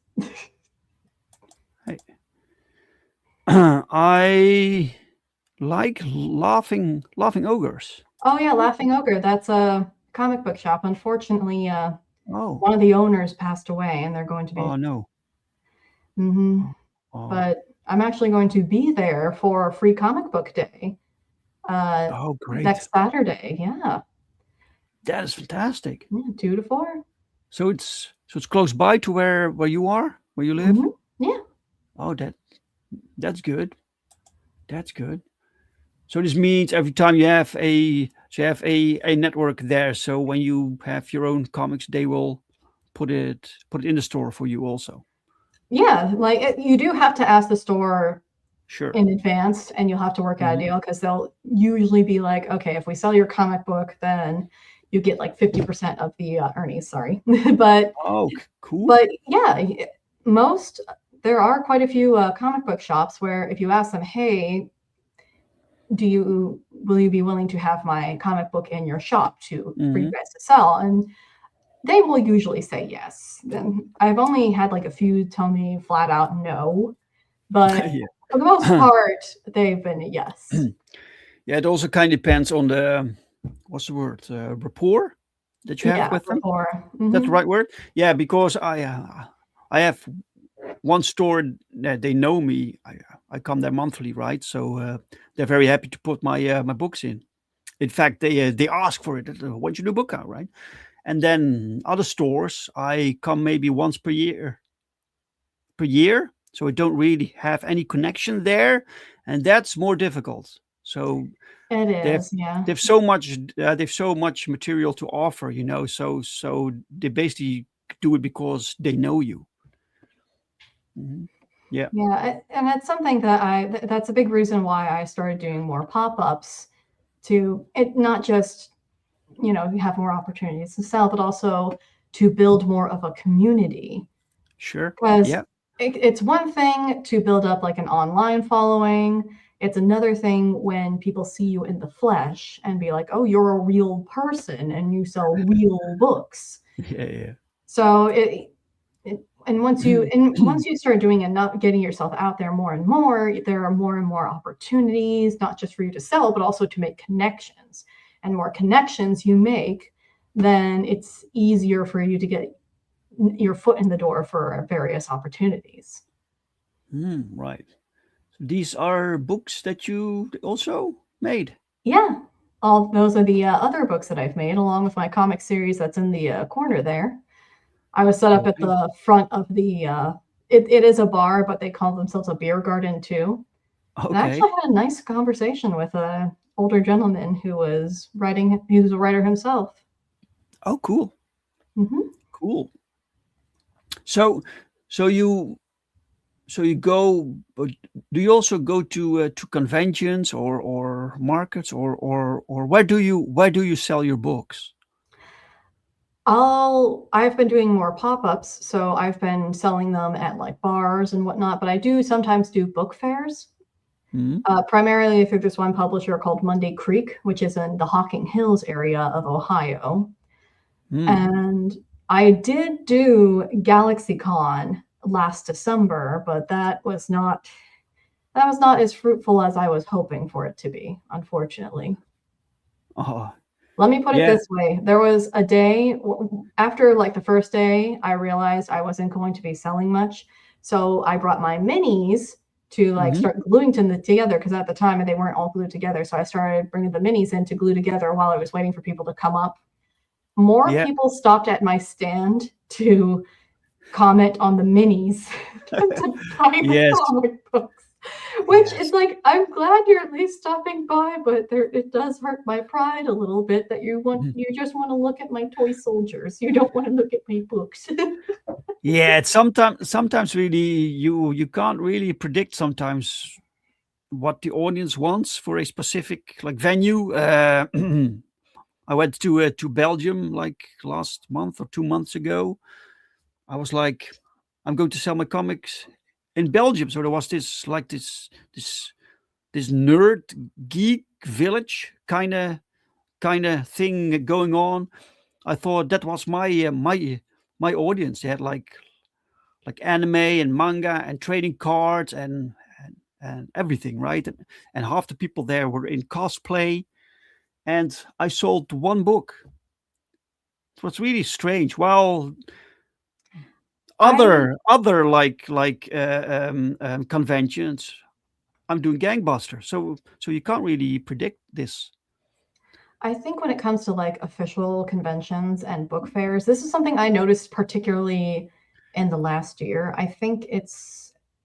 Hey. I like laughing ogres. Oh yeah, Laughing Ogre. That's a comic book shop. Unfortunately, Oh. one of the owners passed away, and they're going to be. Oh no. Oh. But I'm actually going to be there for Free Comic Book Day. Oh, great. Next Saturday. Yeah. That is fantastic. Yeah, 2 to 4. So it's close by to where you are, where you live. Yeah. Oh, that's good. That's good. So this means every time you have a network there. So when you have your own comics, they will put it in the store for you also. Yeah, like you do have to ask the store Sure. in advance, and you'll have to work out a deal because they'll usually be like, okay, if we sell your comic book, then you get like 50% of the earnings. Sorry, but oh, cool. But yeah, there are quite a few comic book shops where if you ask them, hey, will you be willing to have my comic book in your shop for you guys to sell? And they will usually say yes. Then I've only had like a few tell me flat out no, but for the most part, they've been a yes. Yeah, it also kind of depends on the what's the word rapport that you have with them? Rapport. Is that the right word? Yeah, because I have one store that they know me. I come there monthly, right? So they're very happy to put my books in. In fact, they ask for it. When's your new book out, right? And then other stores, I come maybe once per year. So I don't really have any connection there, and that's more difficult. So It they've is, yeah. they've so much material to offer, so they basically do it because they know you. Yeah. Yeah, and it's something that that's a big reason why I started doing more pop-ups to not just, have more opportunities to sell, but also to build more of a community. Sure. Because Yeah. it's one thing to build up like an online following. It's another thing when people see you in the flesh and be like, oh, you're a real person and you sell real books. Yeah. So once you start doing enough, getting yourself out there more and more, there are more and more opportunities, not just for you to sell, but also to make connections. And more connections you make, then it's easier for you to get your foot in the door for various opportunities. Right. So these are books that you also made. Yeah. All those are the other books that I've made, along with my comic series that's in the corner there. I was set up at the front of the, it is a bar, but they call themselves a beer garden too. Okay. And I actually had a nice conversation with an older gentleman who was writing, he was a writer himself. Oh, cool. Mm-hmm. Cool. So you go, but do you also go to conventions or markets or where do you sell your books? I've been doing more pop-ups, so I've been selling them at like bars and whatnot, but I do sometimes do book fairs. Primarily through this one publisher called Monday Creek, which is in the Hocking Hills area of Ohio. And I did do GalaxyCon last December, but that was not as fruitful as I was hoping for it to be, unfortunately. Oh, let me put it this way. There was a day after like the first day, I realized I wasn't going to be selling much. So I brought my minis to like start gluing them together, because at the time they weren't all glued together. So I started bringing the minis in to glue together while I was waiting for people to come up. More people stopped at my stand to comment on the minis than to buy the comic books. Which is like, I'm glad you're at least stopping by, but it does hurt my pride a little bit that you just want to look at my toy soldiers. You don't want to look at my books. Yeah, it's sometimes really you can't really predict sometimes what the audience wants for a specific like venue. I went to Belgium like last month or 2 months ago. I was like, I'm going to sell my comics in Belgium. So there was this nerd geek village kind of thing going on. I thought that was my audience. They had like anime and manga and trading cards and everything, right? And half the people there were in cosplay. And I sold one book. It was really strange. Well, other conventions, I'm doing gangbusters. So you can't really predict this. I think when it comes to like official conventions and book fairs, this is something I noticed particularly in the last year. I think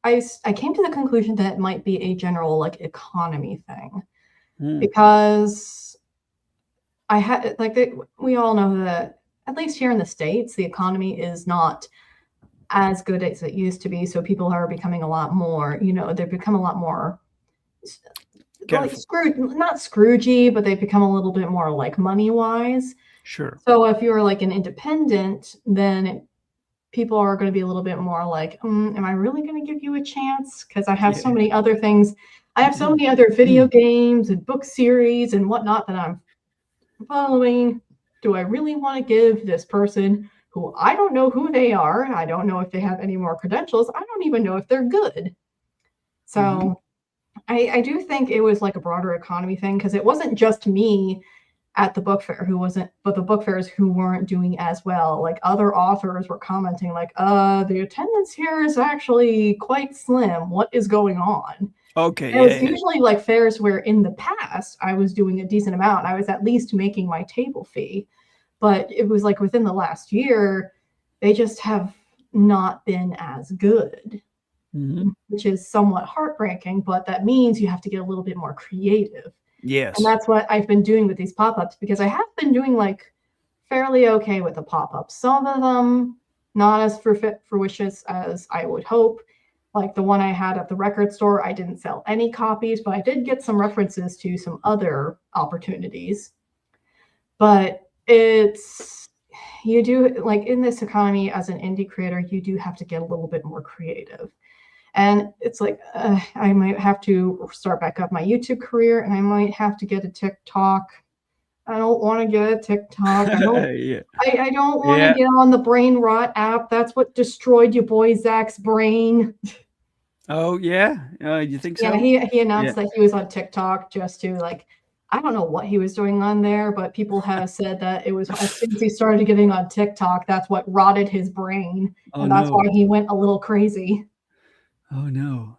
I came to the conclusion that it might be a general like economy thing, because we all know that at least here in the States, the economy is not as good as it used to be. So people are becoming a lot more, they've become a lot more like not Scroogey, but they've become a little bit more like money wise. Sure. So if you're like an independent, then people are going to be a little bit more like, am I really going to give you a chance? Because I have so many other things. I have so many other video games and book series and whatnot that I'm following. Do I really want to give this person who I don't know who they are? I don't know if they have any more credentials. I don't even know if they're good. So I do think it was like a broader economy thing, because it wasn't just me at the book fair but the book fairs who weren't doing as well. Like other authors were commenting like, the attendance here is actually quite slim. What is going on? Okay. And it was usually like fairs where in the past I was doing a decent amount. I was at least making my table fee. But it was like within the last year, they just have not been as good, which is somewhat heartbreaking, but that means you have to get a little bit more creative. Yes. And that's what I've been doing with these pop-ups, because I have been doing like fairly okay with the pop-ups. Some of them not as fruitious as I would hope. Like the one I had at the record store, I didn't sell any copies, but I did get some references to some other opportunities. But you do, like in this economy as an indie creator, you do have to get a little bit more creative. And it's like, I might have to start back up my YouTube career, and I might have to get a TikTok. I don't want to get a TikTok. I don't want to get on the Brain Rot app. That's what destroyed your boy Zach's brain. Oh, yeah? You think so? Yeah, he announced that he was on TikTok just to like, I don't know what he was doing on there, but people have said that it was as soon as he started getting on TikTok, that's what rotted his brain. And that's why he went a little crazy. Oh no.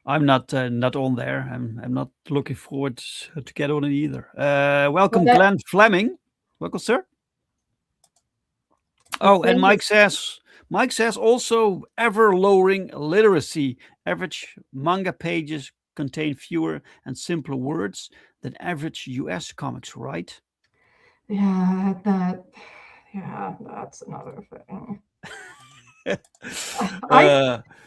I'm not on there. I'm not looking forward to get on it either. Welcome, Glenn Fleming. Welcome, sir. Oh, and Mike says also ever lowering literacy. Average manga pages contain fewer and simpler words than average US comics, right? Yeah, that's another thing.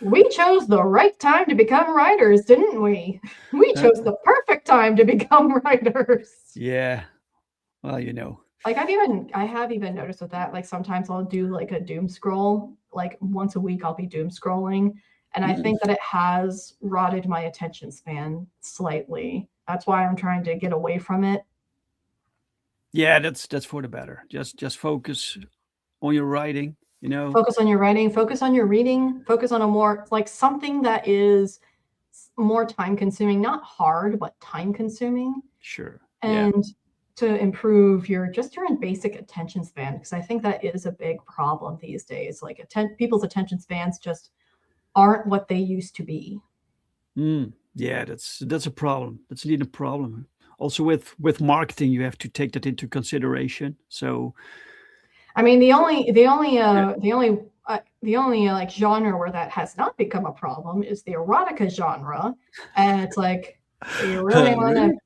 We chose the right time to become writers, didn't we? We chose the perfect time to become writers. Yeah. Well, you know. Like I have even noticed with that, like sometimes I'll do like a doom scroll, like once a week I'll be doom scrolling. And I think that it has rotted my attention span slightly. That's why I'm trying to get away from it. Yeah, that's for the better. Just focus on your writing. You know, focus on your writing, focus on your reading, focus on a more like something that is more time consuming, not hard, but time consuming. Sure. And to improve your basic attention span, because I think that is a big problem these days. Like people's attention spans just aren't what they used to be. Yeah, that's a problem. That's indeed a problem. Also with marketing, you have to take that into consideration. So I mean, the only like genre where that has not become a problem is the erotica genre, and it's like, do you really want to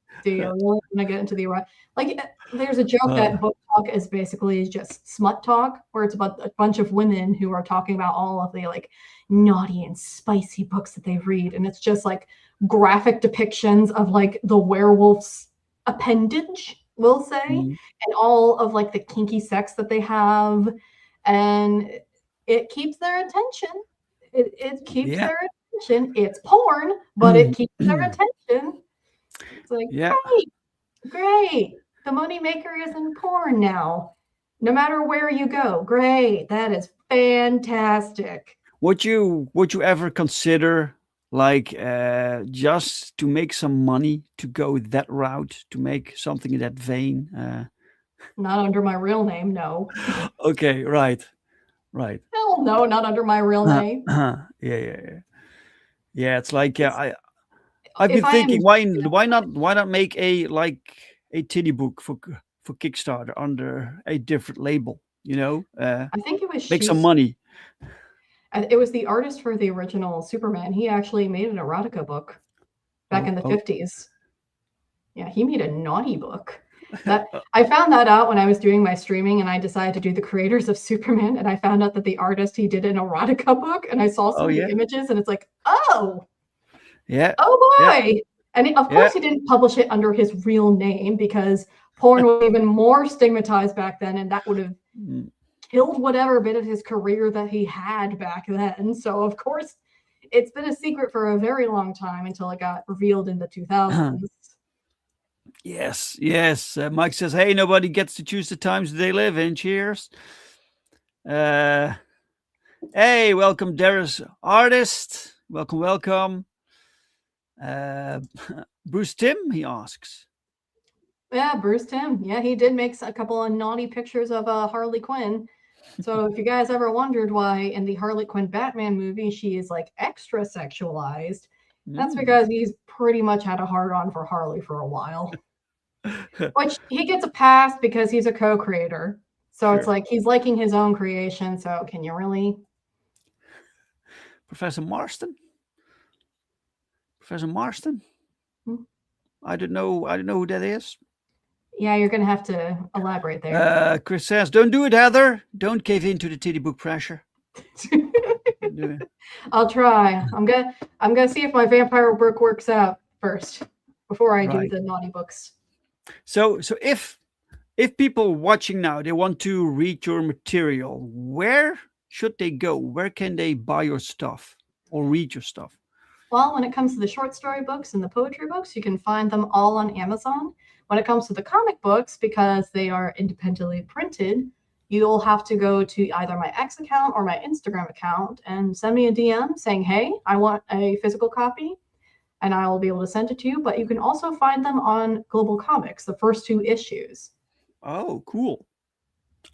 get into the erotica? Like, there's a joke that book talk is basically just smut talk, where it's about a bunch of women who are talking about all of the like naughty and spicy books that they read, and it's just like graphic depictions of like the werewolf's appendage, we'll say, and all of like the kinky sex that they have, and it keeps their attention. It keeps their attention. It's porn, but it keeps their attention. It's like, great. The money maker is in porn now. No matter where you go, great. That is fantastic. Would you ever consider like just to make some money to go that route, to make something in that vein? Not under my real name, no. Okay, right. Hell no, not under my real name. Yeah. It's like I've been thinking, why not make a titty book for Kickstarter under a different label? You know, I think it was make some money. It was the artist for the original Superman. He actually made an erotica book back in the 50s. Yeah, he made a naughty book. That I found that out when I was doing my streaming, and I decided to do the creators of Superman, and I found out that the artist, he did an erotica book, and I saw some of the images, and it's like, oh boy. And of course he didn't publish it under his real name, because porn was even more stigmatized back then, and that would have killed whatever bit of his career that he had back then. So of course it's been a secret for a very long time until it got revealed in the 2000s. Yes. Mike says, hey, nobody gets to choose the times they live in. Cheers. Hey, welcome, Darius Artist. Welcome. Bruce Tim, he asks, Yeah, Bruce Timm. Yeah, he did make a couple of naughty pictures of Harley Quinn. So if you guys ever wondered why in the Harley Quinn Batman movie she is like extra sexualized, that's because he's pretty much had a hard-on for Harley for a while. Which he gets a pass because he's a co-creator. So it's like he's liking his own creation. So can you really? Professor Marston? Professor Marston? I don't know who that is. Yeah, you're gonna have to elaborate there. Chris says, "Don't do it, Heather. Don't cave into the titty book pressure." I'll try. I'm gonna see if my vampire book works out first before I do the naughty books. So if people watching now, they want to read your material, where should they go? Where can they buy your stuff or read your stuff? Well, when it comes to the short story books and the poetry books, you can find them all on Amazon. When it comes to the comic books, because they are independently printed, you'll have to go to either my X account or my Instagram account and send me a DM saying, hey, I want a physical copy, and I will be able to send it to you. But you can also find them on Global Comics, the first 2 issues. Oh, cool.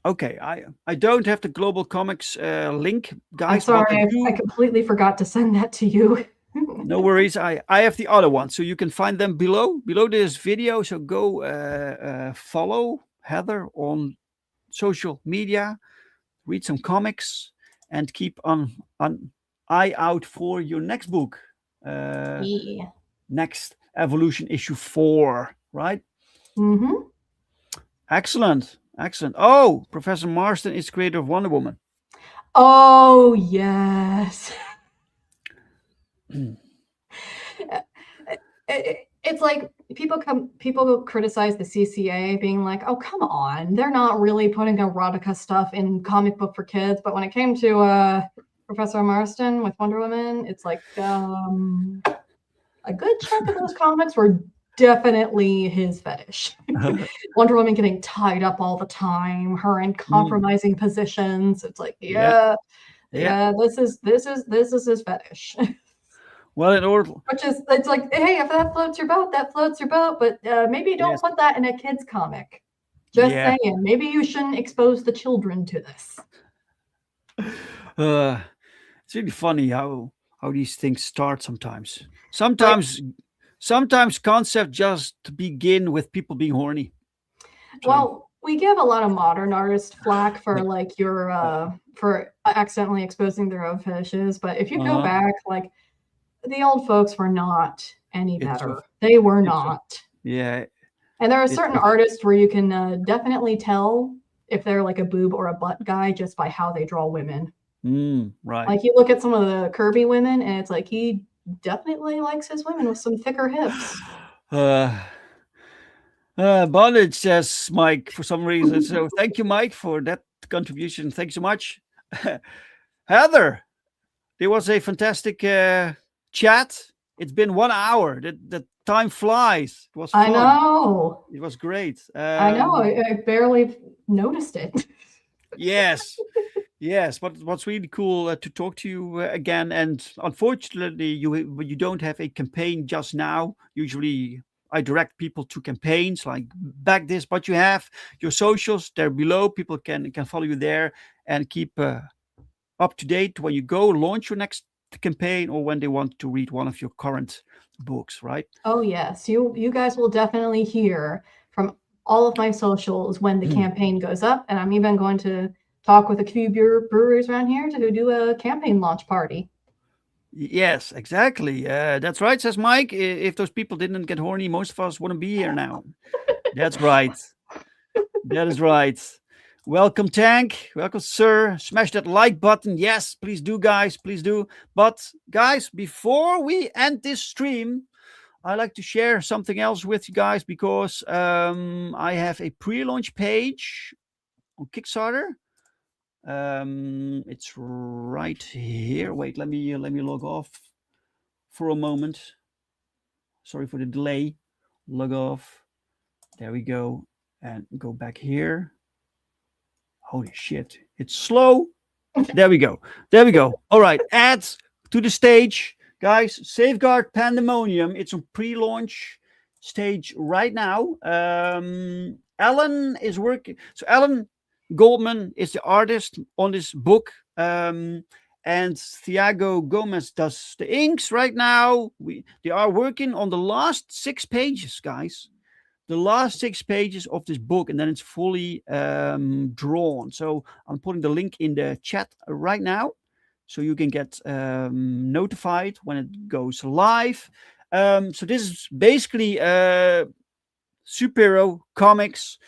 Okay, I don't have the Global Comics link, guys. I'm sorry, I completely forgot to send that to you. No worries. I have the other one, so you can find them below this video. So go follow Heather on social media, read some comics, and keep an eye out for your next book. Next Evolution issue 4, right? Mm-hmm. Excellent. Oh, Professor Marston is creator of Wonder Woman. Oh yes. It's like people criticize the CCA being like, oh come on, they're not really putting erotica stuff in comic book for kids. But when it came to Professor Marston with Wonder Woman, it's like a good chunk of those comics were definitely his fetish. Wonder Woman getting tied up all the time, her in compromising positions. It's like, yeah, this is his fetish. Well, in order, it's like, hey, if that floats your boat, that floats your boat. But maybe don't put that in a kid's comic. Just saying, maybe you shouldn't expose the children to this. It's really funny how these things start sometimes. Sometimes concepts just begin with people being horny. Well, we give a lot of modern artists flack for like for accidentally exposing their own fetishes. But if you go back, like the old folks were not any better. They were not. Yeah. And there are certain artists where you can definitely tell if they're like a boob or a butt guy just by how they draw women. Right. Like you look at some of the Kirby women, and it's like he definitely likes his women with some thicker hips. Bondage, says Mike, for some reason. So thank you, Mike, for that contribution. Thanks so much. Heather, there was a fantastic chat. It's been 1 hour. The time flies. It was fun. I know. It was great. I know. I barely noticed it. Yes. But what's really cool to talk to you again. And unfortunately, you don't have a campaign just now. Usually, I direct people to campaigns like back this, but you have your socials. They're below. People can follow you there and keep up to date when you go launch your next campaign or when they want to read one of your current books, right? Oh yes, you guys will definitely hear from all of my socials when the campaign goes up, and I'm even going to talk with a few breweries around here to do a campaign launch party. Yes, exactly. That's right, says Mike. If those people didn't get horny, most of us wouldn't be here now. That's right. That is right. Welcome, Tank. Welcome, sir. Smash that like button. Yes, please do, guys. Please do. But, guys, before we end this stream, I like to share something else with you guys because I have a pre-launch page on Kickstarter. It's right here. Wait, let me log off for a moment. Sorry for the delay. Log off. There we go. And go back here. Holy shit. It's slow. There we go. All right. Add to the stage. Guys, Safeguard Pandemonium. It's on pre-launch. stage right now. Alan is working. So Alan Goldman is the artist on this book. And Thiago Gomez does the inks right now. They are working on the last 6 pages, guys. The last 6 pages of this book, and then it's fully drawn. So I'm putting the link in the chat right now, so you can get notified when it goes live. So this is basically superhero comics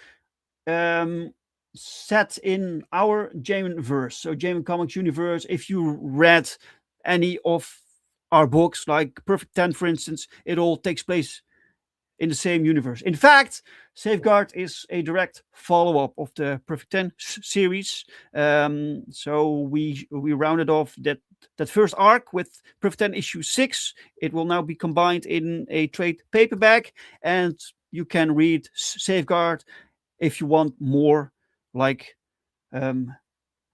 set in our Jamin verse. So Jamin Comics universe. If you read any of our books, like Perfect 10, for instance, it all takes place in the same universe. In fact, Safeguard is a direct follow-up of the Perfect 10 series. So we rounded off that first arc with Perfect 10 issue 6. It will now be combined in a trade paperback, and you can read Safeguard if you want more like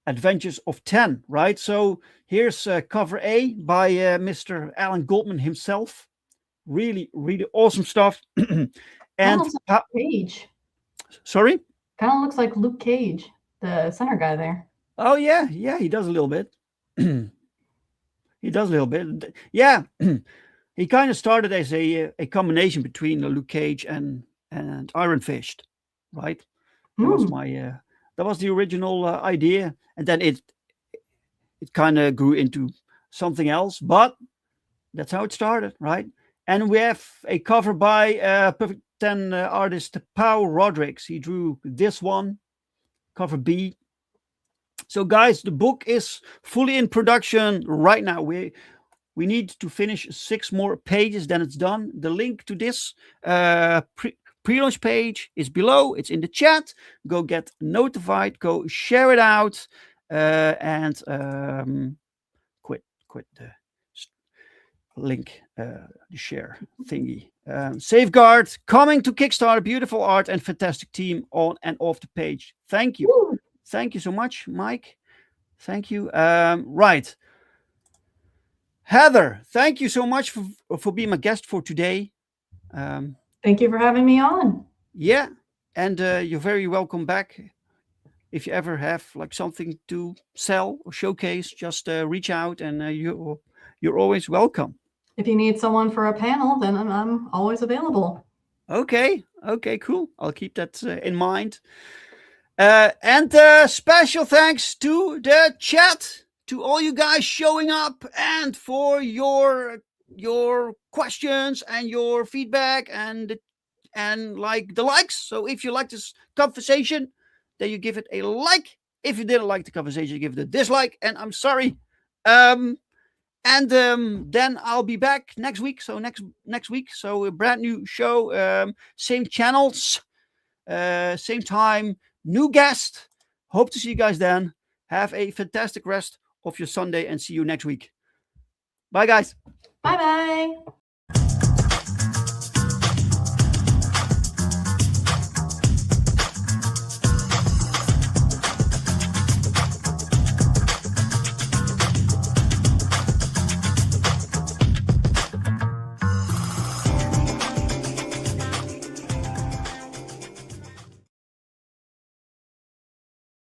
Adventures of 10, right? So here's cover A by Mr. Alan Goldman himself. Really, really awesome stuff. And like Cage. Sorry? Kind of looks like Luke Cage, the center guy there. Oh yeah, he does a little bit. He does a little bit. Yeah, he kind of started as a combination between Luke Cage and Iron Fist, right? That was the original idea, and then it kind of grew into something else. But that's how it started, right? And we have a cover by Perfect 10 artist Paul Rodrigues. He drew this one, cover B. So guys, the book is fully in production right now. We need to finish 6 more pages, then it's done. The link to this pre-launch page is below. It's in the chat. Go get notified. Go share it out, and quit the link, the share thingy. Safeguard coming to Kickstarter. Beautiful art and fantastic team on and off the page. Thank you. Woo. Thank you so much, Mike. Thank you. Right. Heather, thank you so much for being my guest for today. Thank you for having me on. Yeah, and you're very welcome back. If you ever have like something to sell or showcase, just reach out, and you're always welcome. If you need someone for a panel, then I'm always available. Okay, cool. I'll keep that in mind. And special thanks to the chat, to all you guys showing up, and for your questions and your feedback and like the likes. So if you like this conversation, then you give it a like. If you didn't like the conversation, you give it a dislike. And I'm sorry. And then I'll be back next week. So next week. So a brand new show, same channels, same time, new guest. Hope to see you guys then. Have a fantastic rest of your Sunday, and see you next week. Bye, guys. Bye-bye.